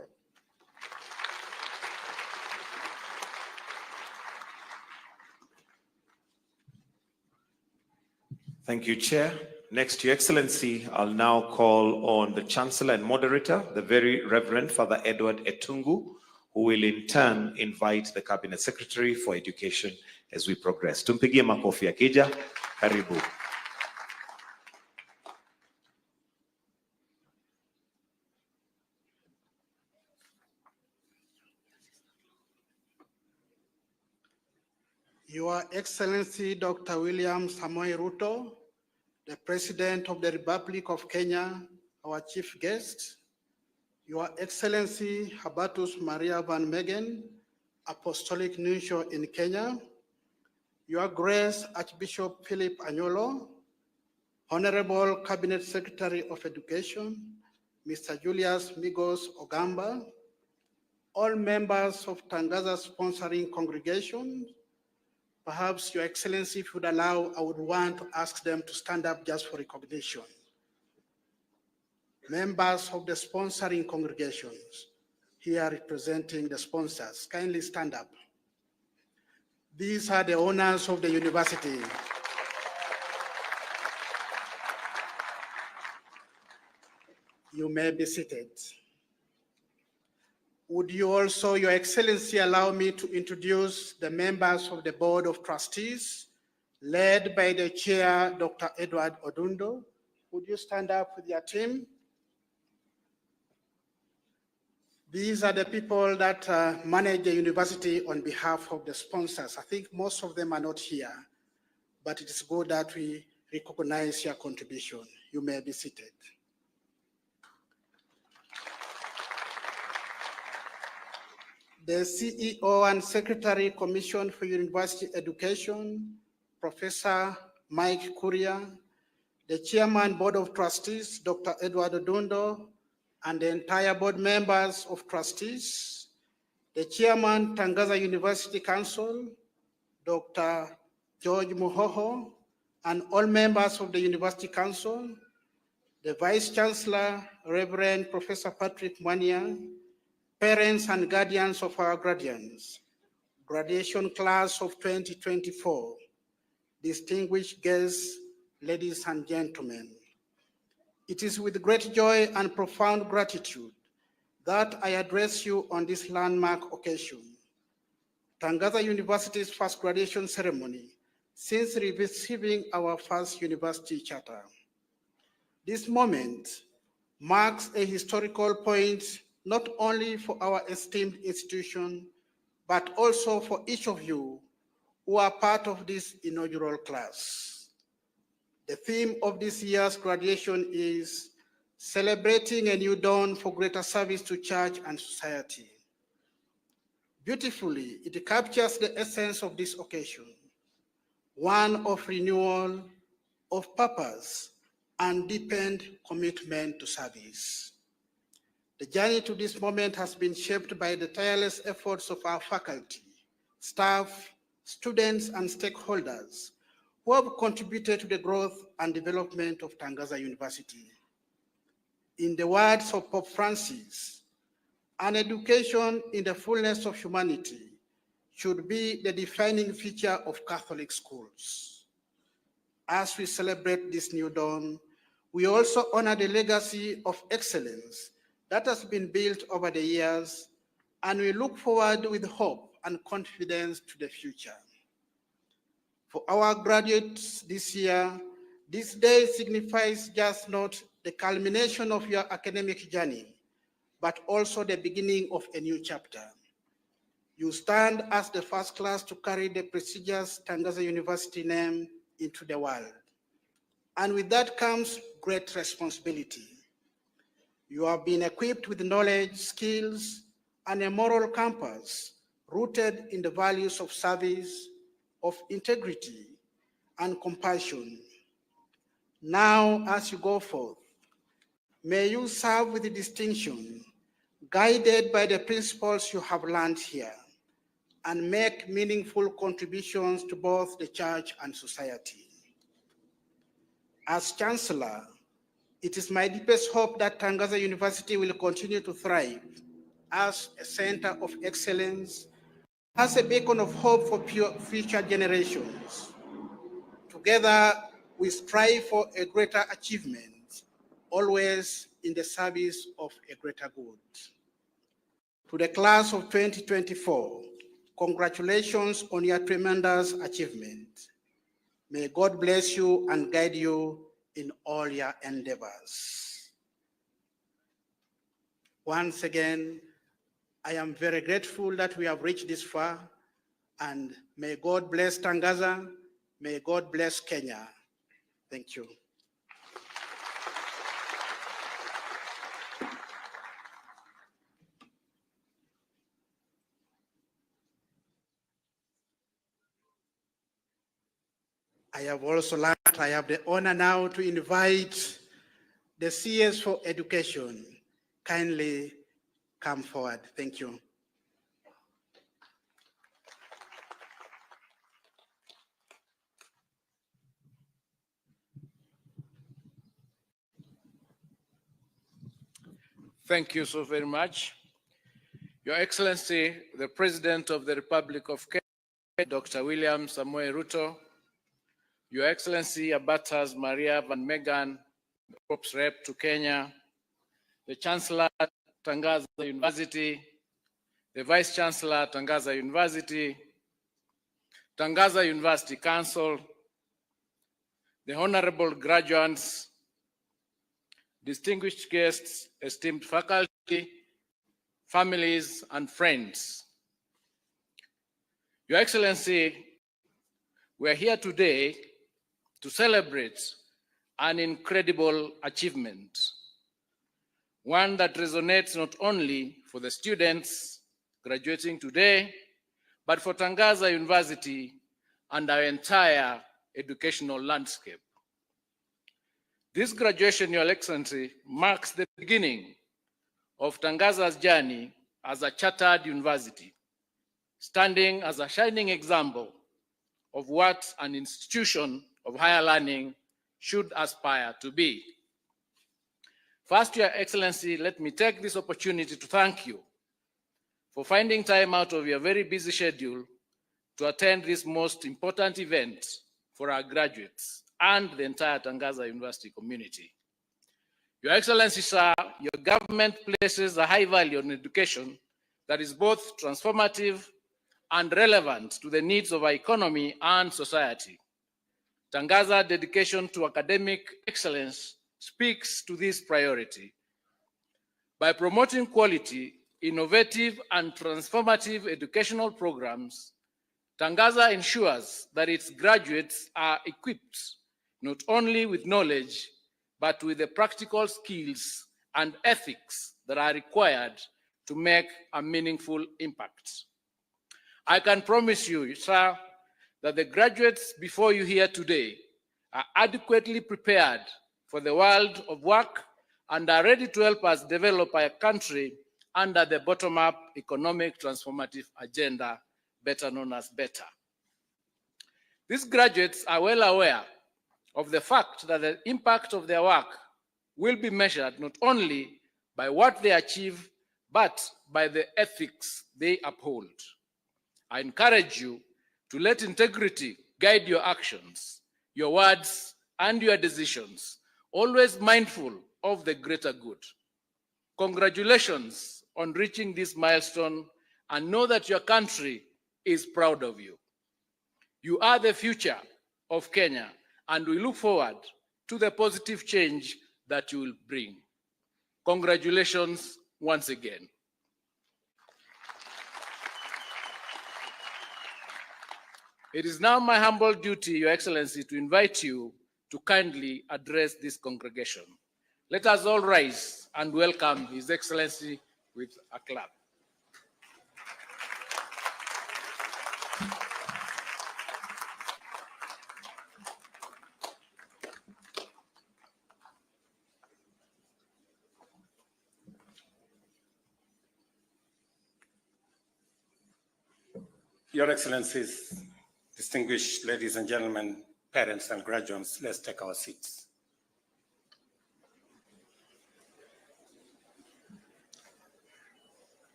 Thank you, Chair. Next, Your Excellency, I'll now call on the Chancellor and Moderator, the Very Reverend Father Edward Etungu, who will in turn invite the Cabinet Secretary for Education as we progress. Tumpigie makofi akija. Karibu. Your Excellency Dr. William Samoei Ruto, the President of the Republic of Kenya, our chief guest, Your Excellency Habatus Maria Van Megen, Apostolic Nuncio in Kenya, Your Grace Archbishop Philip Anyolo, Honorable Cabinet Secretary of Education, Mr. Julius Migos Ogamba, all members of Tangaza sponsoring congregation. Perhaps Your Excellency, if you would allow, I would want to ask them to stand up just for recognition. Members of the sponsoring congregations here representing the sponsors, kindly stand up. These are the owners of the university. You may be seated. Would you also, Your Excellency, allow me to introduce the members of the Board of Trustees, led by the Chair, Dr. Edward Odundo. Would you stand up with your team? These are the people that manage the university on behalf of the sponsors. I think most of them are not here, but it is good that we recognize your contribution. You may be seated. The CEO and Secretary Commission for University Education, Professor Mike Kuria, the Chairman Board of Trustees, Dr. Edward Odundo, and the entire board members of trustees, the Chairman, Tangaza University Council, Dr. George Muhoho, and all members of the University Council, the Vice Chancellor, Reverend Professor Patrick Mwanya, parents and guardians of our graduates, graduation class of 2024, distinguished guests, ladies and gentlemen. It is with great joy and profound gratitude that I address you on this landmark occasion. Tangaza University's first graduation ceremony since receiving our first university charter. This moment marks a historical point not only for our esteemed institution, but also for each of you who are part of this inaugural class. The theme of this year's graduation is celebrating a new dawn for greater service to church and society. Beautifully, it captures the essence of this occasion, one of renewal, of purpose, and deepened commitment to service. The journey to this moment has been shaped by the tireless efforts of our faculty, staff, students, and stakeholders who have contributed to the growth and development of Tangaza University. In the words of Pope Francis, an education in the fullness of humanity should be the defining feature of Catholic schools. As we celebrate this new dawn, we also honor the legacy of excellence that has been built over the years, and we look forward with hope and confidence to the future. For our graduates this year, this day signifies just not the culmination of your academic journey, but also the beginning of a new chapter. You stand as the first class to carry the prestigious Tangaza University name into the world. And with that comes great responsibility. You have been equipped with knowledge, skills, and a moral compass rooted in the values of service, of integrity, and compassion. Now, as you go forth, may you serve with distinction, guided by the principles you have learned here, and make meaningful contributions to both the church and society. As Chancellor, it is my deepest hope that Tangaza University will continue to thrive as a center of excellence, as a beacon of hope for future generations. Together, we strive for a greater achievement, always in the service of a greater good. To the class of 2024, congratulations on your tremendous achievement. May God bless you and guide you in all your endeavors. Once again, I am very grateful that we have reached this far, and may God bless Tangaza, may God bless Kenya. Thank you. I have also learned, I have the honor now to invite the CS for Education. Kindly come forward. Thank you. Thank you so very much. Your Excellency, the President of the Republic of Kenya, Dr. William Samoei Ruto, Your Excellency Abatas Maria Van Megan, the Pope's Rep to Kenya, the Chancellor Tangaza University, the Vice Chancellor Tangaza University, Tangaza University Council, the Honorable graduates, distinguished guests, esteemed faculty, families, and friends. Your Excellency, we are here today to celebrate an incredible achievement, one that resonates not only for the students graduating today, but for Tangaza University and our entire educational landscape. This graduation, Your Excellency, marks the beginning of Tangaza's journey as a chartered university, standing as a shining example of what an institution of higher learning should aspire to be. First, Your Excellency, let me take this opportunity to thank you for finding time out of your very busy schedule to attend this most important event for our graduates and the entire Tangaza University community. Your Excellency, sir, your government places a high value on education that is both transformative and relevant to the needs of our economy and society. Tangaza's dedication to academic excellence speaks to this priority. By promoting quality, innovative, and transformative educational programs, Tangaza ensures that its graduates are equipped not only with knowledge, but with the practical skills and ethics that are required to make a meaningful impact. I can promise you, sir, that the graduates before you here today are adequately prepared for the world of work and are ready to help us develop a country under the bottom-up economic transformative agenda, better known as BETTER. These graduates are well aware of the fact that the impact of their work will be measured not only by what they achieve, but by the ethics they uphold. I encourage you to let integrity guide your actions, your words, and your decisions, always mindful of the greater good. Congratulations on reaching this milestone, and know that your country is proud of you. You are the future of Kenya, and we look forward to the positive change that you will bring. Congratulations once again. It is now my humble duty, Your Excellency, to invite you to kindly address this congregation. Let us all rise and welcome His Excellency with a clap. Your Excellencies, distinguished ladies and gentlemen, parents and graduates, let's take our seats.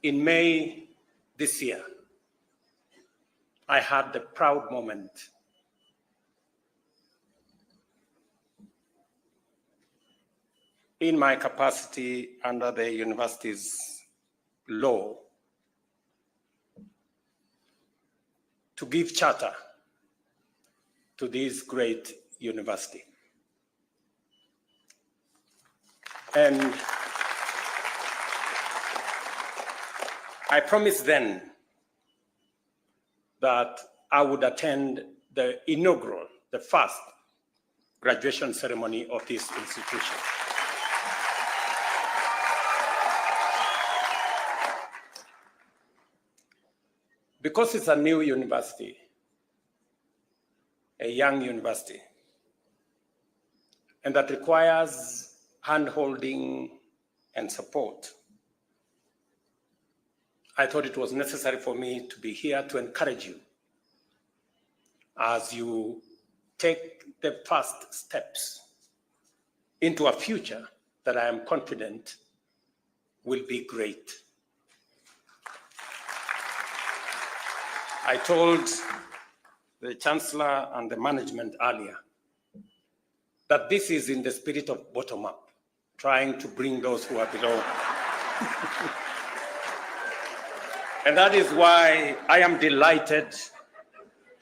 In May this year, I had the proud moment in my capacity under the university's law to give charter to this great university. And I promised then that I would attend the inaugural, the first graduation ceremony of this institution. Because it's a new university, a young university, and that requires hand-holding and support, I thought it was necessary for me to be here to encourage you as you take the first steps into a future that I am confident will be great. I told the Chancellor and the management earlier that this is in the spirit of bottom-up, trying to bring those who are below. And that is why I am delighted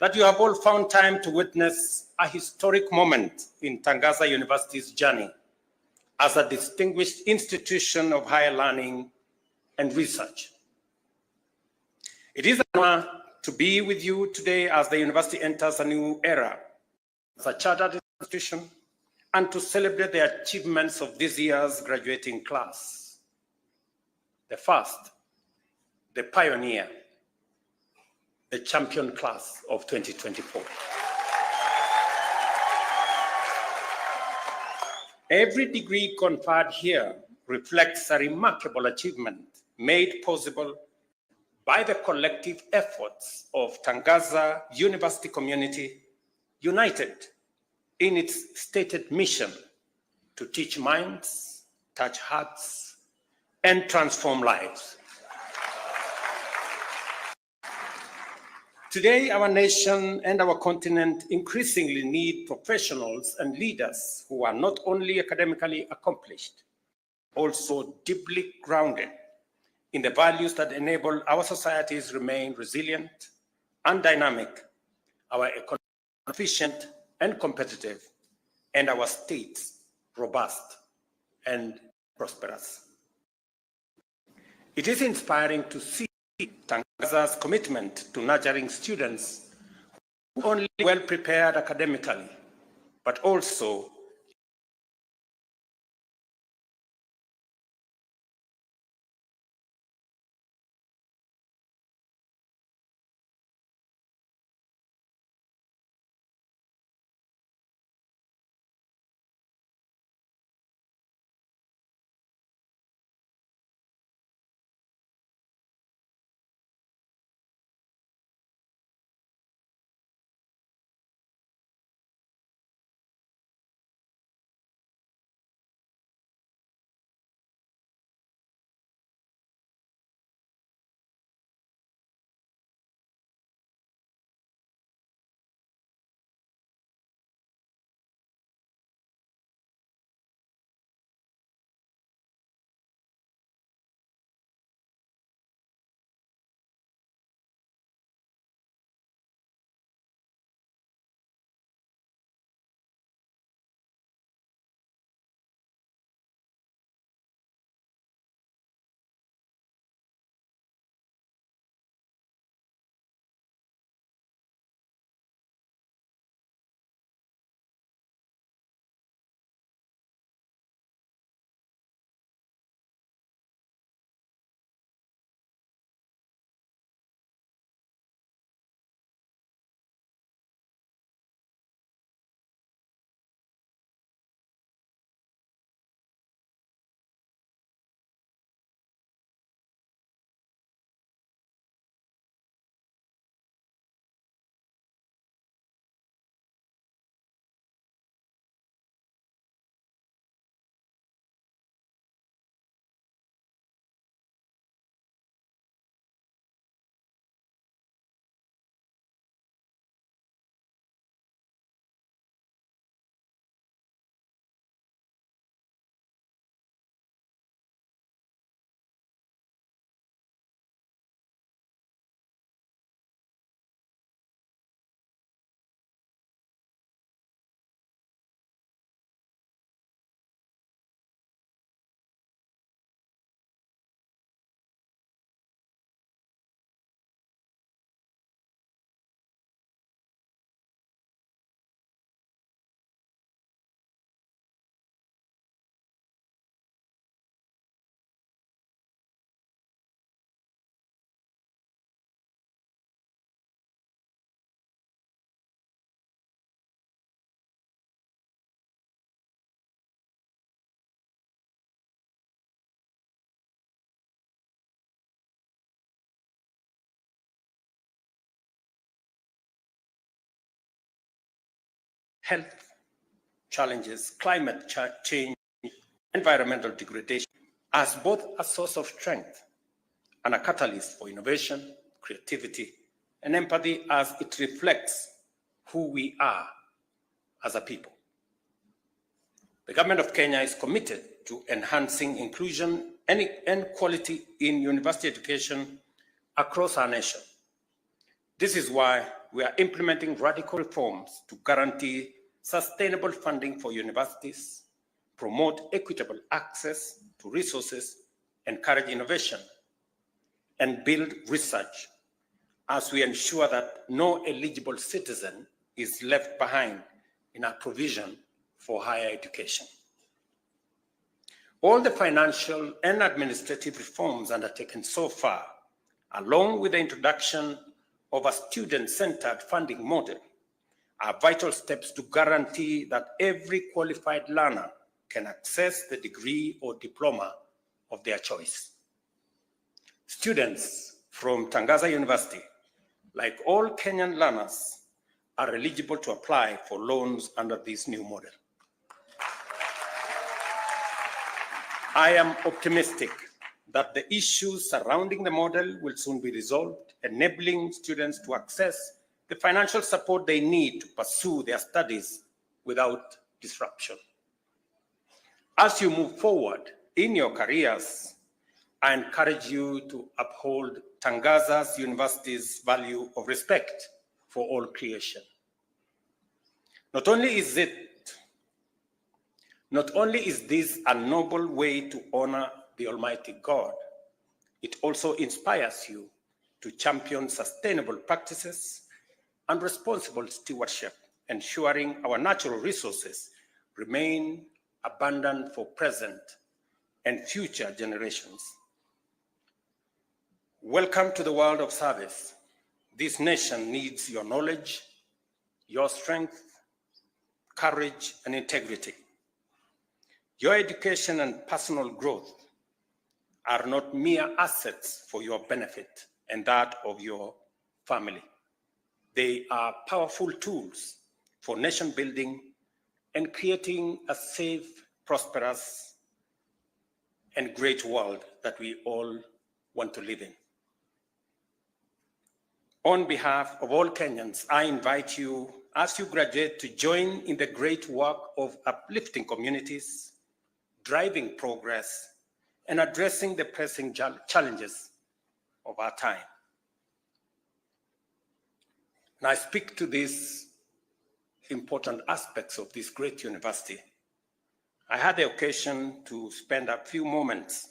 that you have all found time to witness a historic moment in Tangaza University's journey as a distinguished institution of higher learning and research. It is an honor to be with you today as the university enters a new era as a chartered institution and to celebrate the achievements of this year's graduating class. The first, the pioneer, the champion class of 2024. Every degree conferred here reflects a remarkable achievement made possible by the collective efforts of Tangaza University community, united in its stated mission to teach minds, touch hearts, and transform lives. Today, our nation and our continent increasingly need professionals and leaders who are not only academically accomplished, also deeply grounded in the values that enable our societies remain resilient and dynamic, our economy efficient and competitive, and our states robust and prosperous. It is inspiring to see Tangaza's commitment to nurturing students who are only well prepared academically, but also health challenges, climate change, environmental degradation, as both a source of strength and a catalyst for innovation, creativity, and empathy as it reflects who we are as a people. The government of Kenya is committed to enhancing inclusion and equality in university education across our nation. This is why we are implementing radical reforms to guarantee sustainable funding for universities, promote equitable access to resources, encourage innovation, and build research as we ensure that no eligible citizen is left behind in our provision for higher education. All the financial and administrative reforms undertaken so far, along with the introduction of a student-centered funding model, are vital steps to guarantee that every qualified learner can access the degree or diploma of their choice. Students from Tangaza University, like all Kenyan learners, are eligible to apply for loans under this new model. I am optimistic that the issues surrounding the model will soon be resolved, enabling students to access the financial support they need to pursue their studies without disruption. As you move forward in your careers, I encourage you to uphold Tangaza University's value of respect for all creation. Not only is it Not only is this a noble way to honor the Almighty God, it also inspires you to champion sustainable practices and responsible stewardship, ensuring our natural resources remain abundant for present and future generations. Welcome to the world of service. This nation needs your knowledge, your strength, courage, and integrity. Your education and personal growth are not mere assets for your benefit and that of your family. They are powerful tools for nation building and creating a safe, prosperous, and great world that we all want to live in. On behalf of all Kenyans, I invite you, as you graduate, to join in the great work of uplifting communities, driving progress, and addressing the pressing challenges of our time. And I speak to these important aspects of this great university. I had the occasion to spend a few moments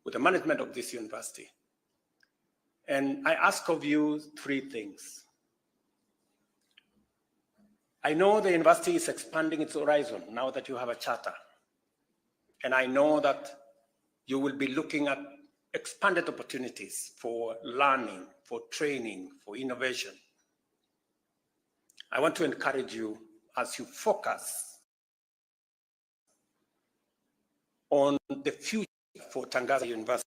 with the management of this university. And I ask of you three things. I know the university is expanding its horizon now that you have a charter. And I know that you will be looking at expanded opportunities for learning, for training, for innovation. I want to encourage you as you focus on the future for Tangaza University.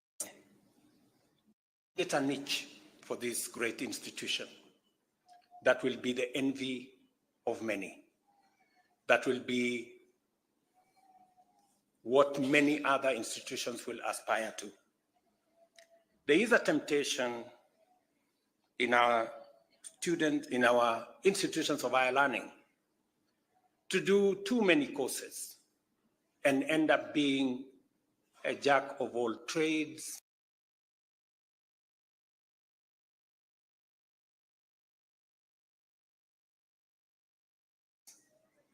Get a niche for this great institution that will be the envy of many, that will be what many other institutions will aspire to. There is a temptation in our institutions of higher learning to do too many courses and end up being a jack of all trades,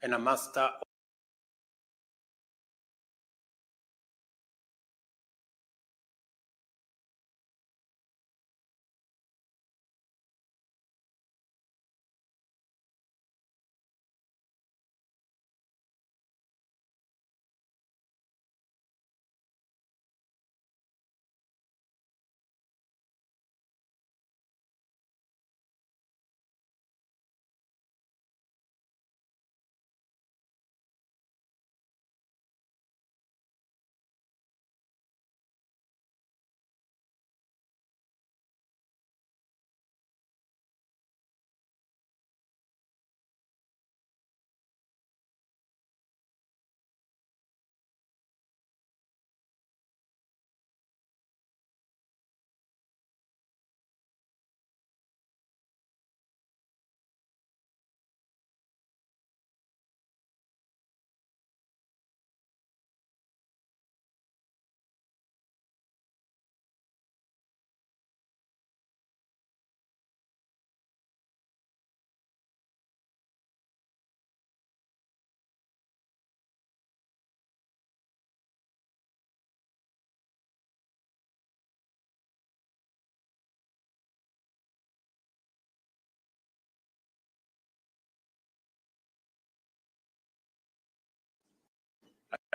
and a master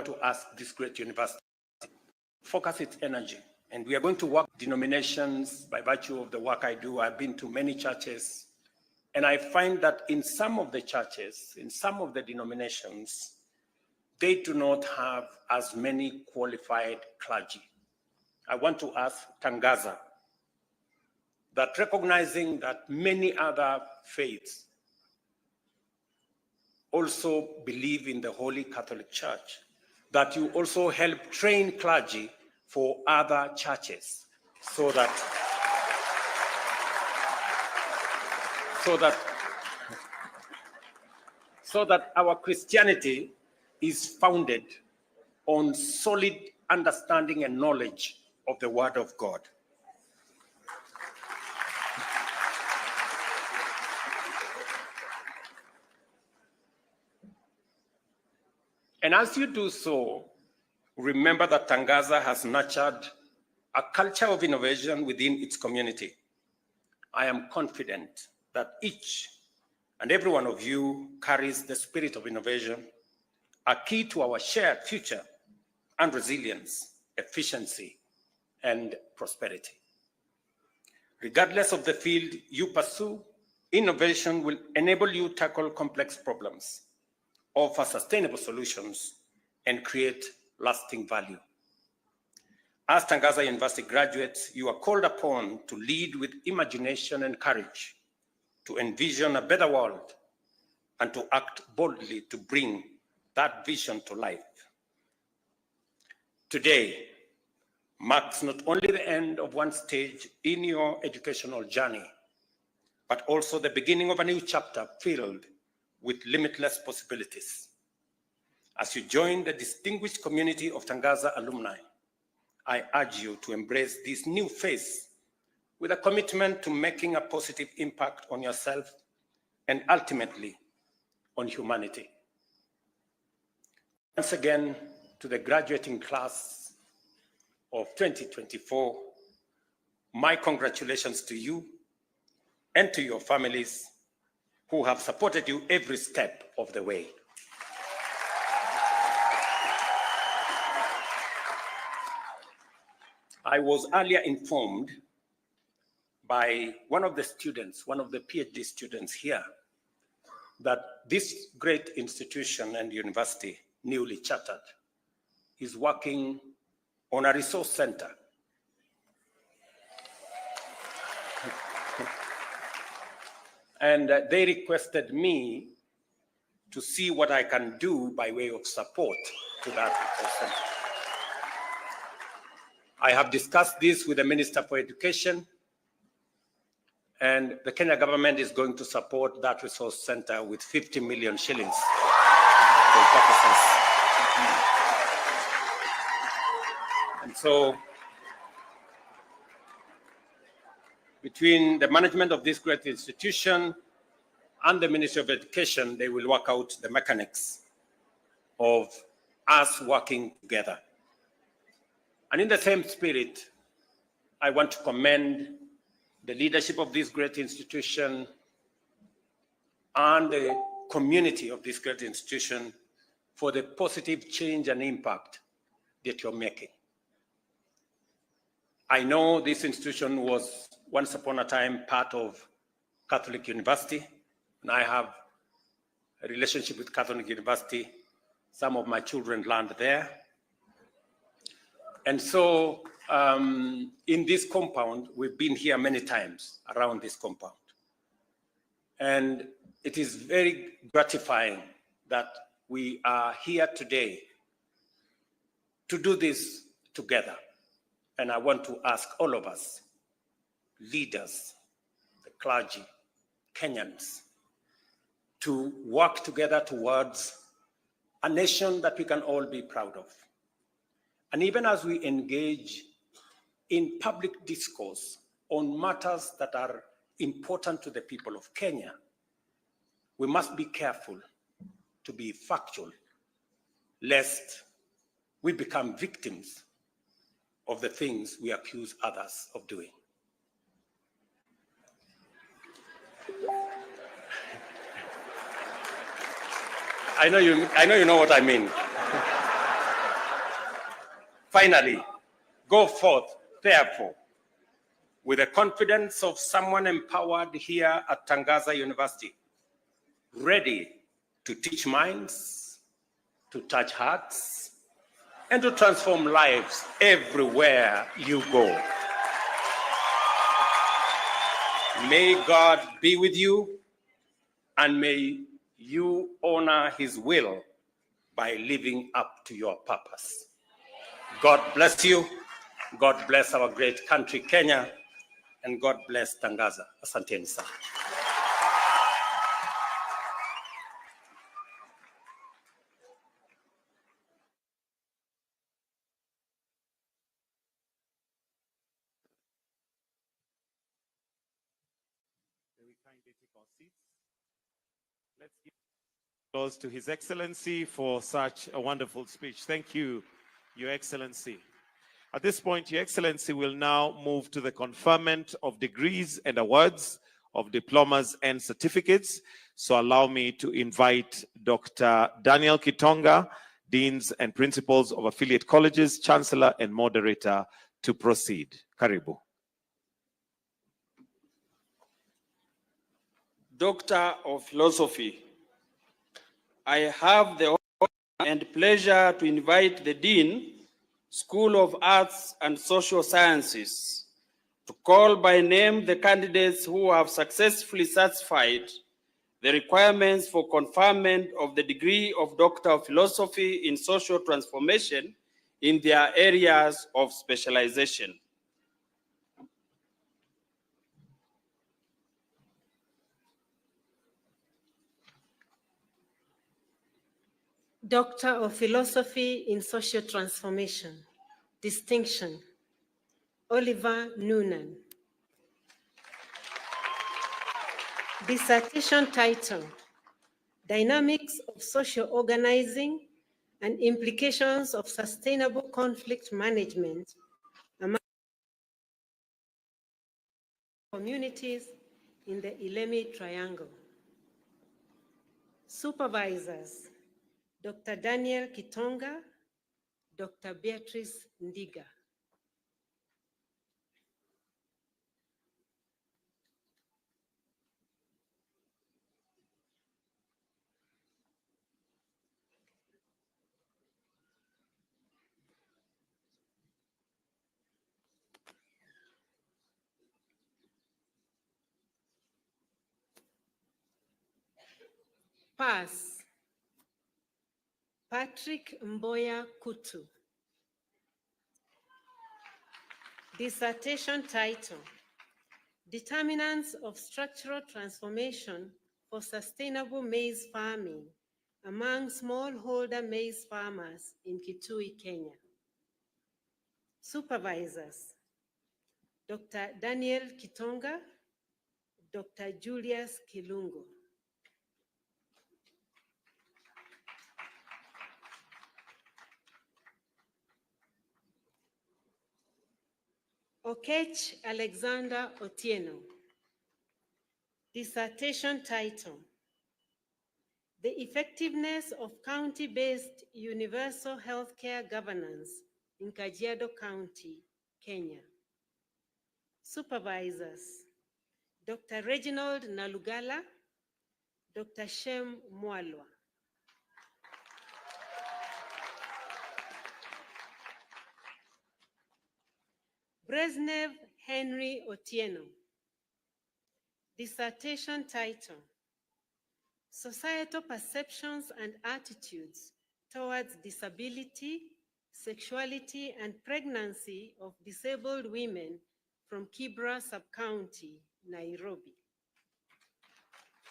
to ask this great university focus its energy. And we are going to work denominations by virtue of the work I do. I've been to many churches, and I find that in some of the churches, in some of the denominations, they do not have as many qualified clergy. I want to ask Tangaza that, recognizing that many other faiths also believe in the Holy Catholic Church, that you also help train clergy for other churches so that our Christianity is founded on solid understanding and knowledge of the Word of God. And as you do so, remember that Tangaza has nurtured a culture of innovation within its community. I am confident that each and every one of you carries the spirit of innovation, a key to our shared future and resilience, efficiency, and prosperity. Regardless of the field you pursue, innovation will enable you to tackle complex problems, offer sustainable solutions, and create lasting value. As Tangaza University graduates, you are called upon to lead with imagination and courage, to envision a better world, and to act boldly to bring that vision to life. Today marks not only the end of one stage in your educational journey, but also the beginning of a new chapter filled with limitless possibilities. As you join the distinguished community of Tangaza alumni, I urge you to embrace this new phase with a commitment to making a positive impact on yourself and ultimately on humanity. Once again, to the graduating class of 2024, my congratulations to you and to your families who have supported you every step of the way. I was earlier informed by one of the students, one of the PhD students here, that this great institution and university, newly chartered, is working on a resource center. And they requested me to see what I can do by way of support to that resource center. I have discussed this with the Minister for Education, and the Kenya government is going to support that resource center with 50 million shillings for purposes. And so, between the management of this great institution and the Ministry of Education, they will work out the mechanics of us working together. And in the same spirit, I want to commend the leadership of this great institution and the community of this great institution for the positive change and impact that you're making. I know this institution was once upon a time part of Catholic University, and I have a relationship with Catholic University. Some of my children learned there. And so in this compound, we've been here many times around this compound. And it is very gratifying that we are here today to do this together. And I want to ask all of us, leaders, the clergy, Kenyans, to work together towards a nation that we can all be proud of. And even as we engage in public discourse on matters that are important to the people of Kenya, we must be careful to be factual, lest we become victims of the things we accuse others of doing. I know you know what I mean. Finally, go forth, therefore, with the confidence of someone empowered here at Tangaza University, ready to teach minds, to touch hearts, and to transform lives everywhere you go. May God be with you, and may you honor his will by living up to your purpose. God bless you. God bless our great country, Kenya, and God bless Tangaza. Asanteni sana. May we kindly take our seats. Let's give Applause to His Excellency for such a wonderful speech. Thank you, Your Excellency. At this point, Your Excellency will now move to the conferment of degrees and awards of diplomas and certificates. So allow me to invite Dr. Daniel Kitonga, Deans and Principals of Affiliate Colleges, Chancellor and Moderator, to proceed. Karibu. Doctor of Philosophy, I have the honor and pleasure to invite the Dean, School of Arts and Social Sciences, to call by name the candidates who have successfully satisfied the requirements for conferment of the degree of Doctor of Philosophy in Social Transformation in their areas of specialization. Doctor of Philosophy in Social Transformation, distinction, Oliver Noonan. Dissertation title, Dynamics of Social Organizing and Implications of Sustainable Conflict Management among communities in the Ilemi Triangle. Supervisors, Dr. Daniel Kitonga, Dr. Beatrice Ndiga. Pass, Patrick Mboya Kutu. Dissertation title, Determinants of Structural Transformation for Sustainable Maize Farming among Smallholder Maize Farmers in Kitui, Kenya. Supervisors, Dr. Daniel Kitonga, Dr. Julius Kilungo. Okech Alexander Otieno. Dissertation title, The Effectiveness of County-Based Universal Healthcare Governance in Kajiado County, Kenya. Supervisors, Dr. Reginald Nalugala, Dr. Shem Mwalwa. Brezhnev Henry Otieno. Dissertation title, Societal Perceptions and Attitudes Towards Disability, Sexuality, and Pregnancy of Disabled Women from Kibra Sub-County, Nairobi.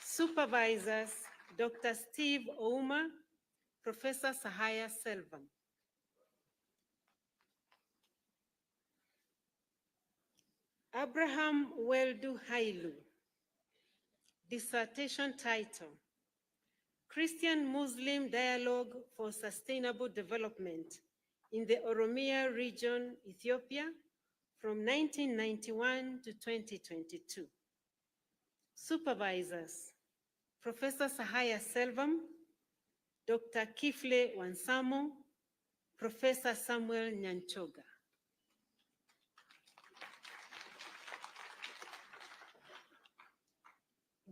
Supervisors, Dr. Steve Ouma, Professor Sahaya Selvam. Abraham Weldu Hailu. Dissertation title, Christian-Muslim Dialogue for Sustainable Development in the Oromia region, Ethiopia, from 1991 to 2022. Supervisors, Professor Sahaya Selvam, Dr. Kifle Wansamo, Professor Samuel Nyanchoga.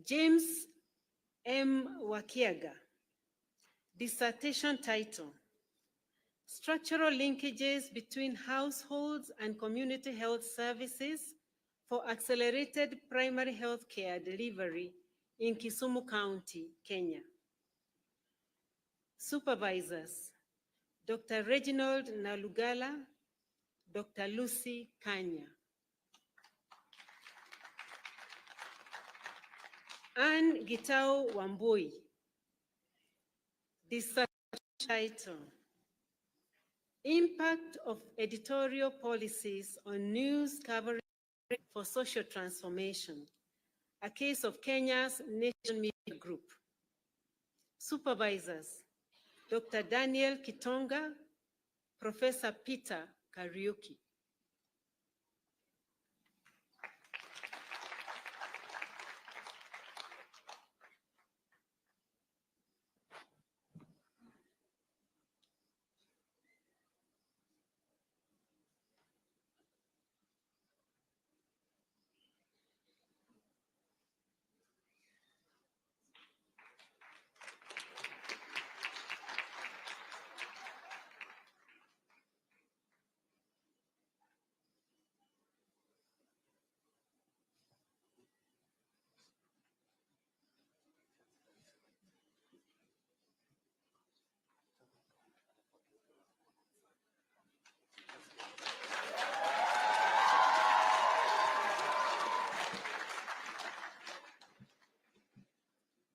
James M. Wakiaga. Dissertation title, Structural Linkages Between Households and Community Health Services for Accelerated Primary Health Care Delivery in Kisumu County, Kenya. Supervisors, Dr. Reginald Nalugala, Dr. Lucy Kanya. Anne Gitau Wambui. Dissertation title, Impact of Editorial Policies on News Coverage for Social Transformation, a case of Kenya's Nation Media Group. Supervisors, Dr. Daniel Kitonga, Professor Peter Kariuki.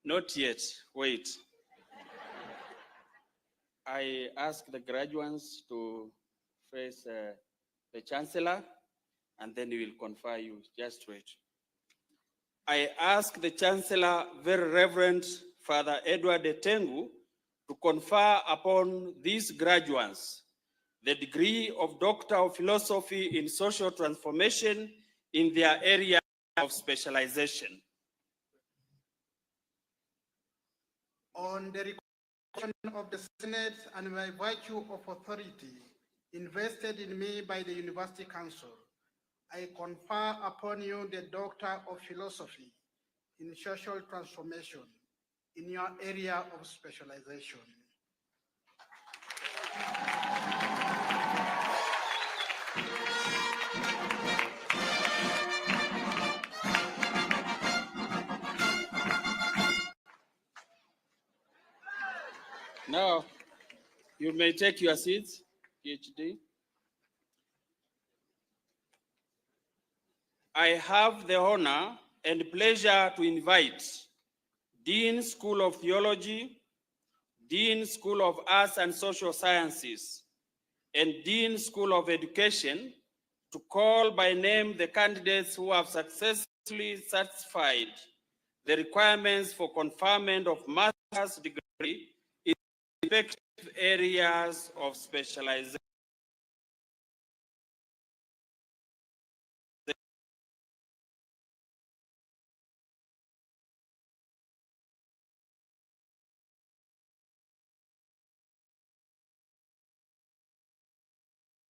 Not yet, wait. I ask the graduates to face the Chancellor, and then we will confer you. Just wait. I ask the Chancellor, Very Reverend Father Edward Etengu, to confer upon these graduates the degree of Doctor of Philosophy in Social Transformation in their area of specialization. On the recommendation of the Senate and by virtue of authority invested in me by the University Council, I confer upon you the Doctor of Philosophy in Social Transformation in your area of specialization. Now, you may take your seats, PhD. I have the honor and pleasure to invite Dean School of Theology, Dean School of Arts and Social Sciences, and Dean School of Education to call by name the candidates who have successfully satisfied the requirements for conferment of master's degree in respective areas of specialization.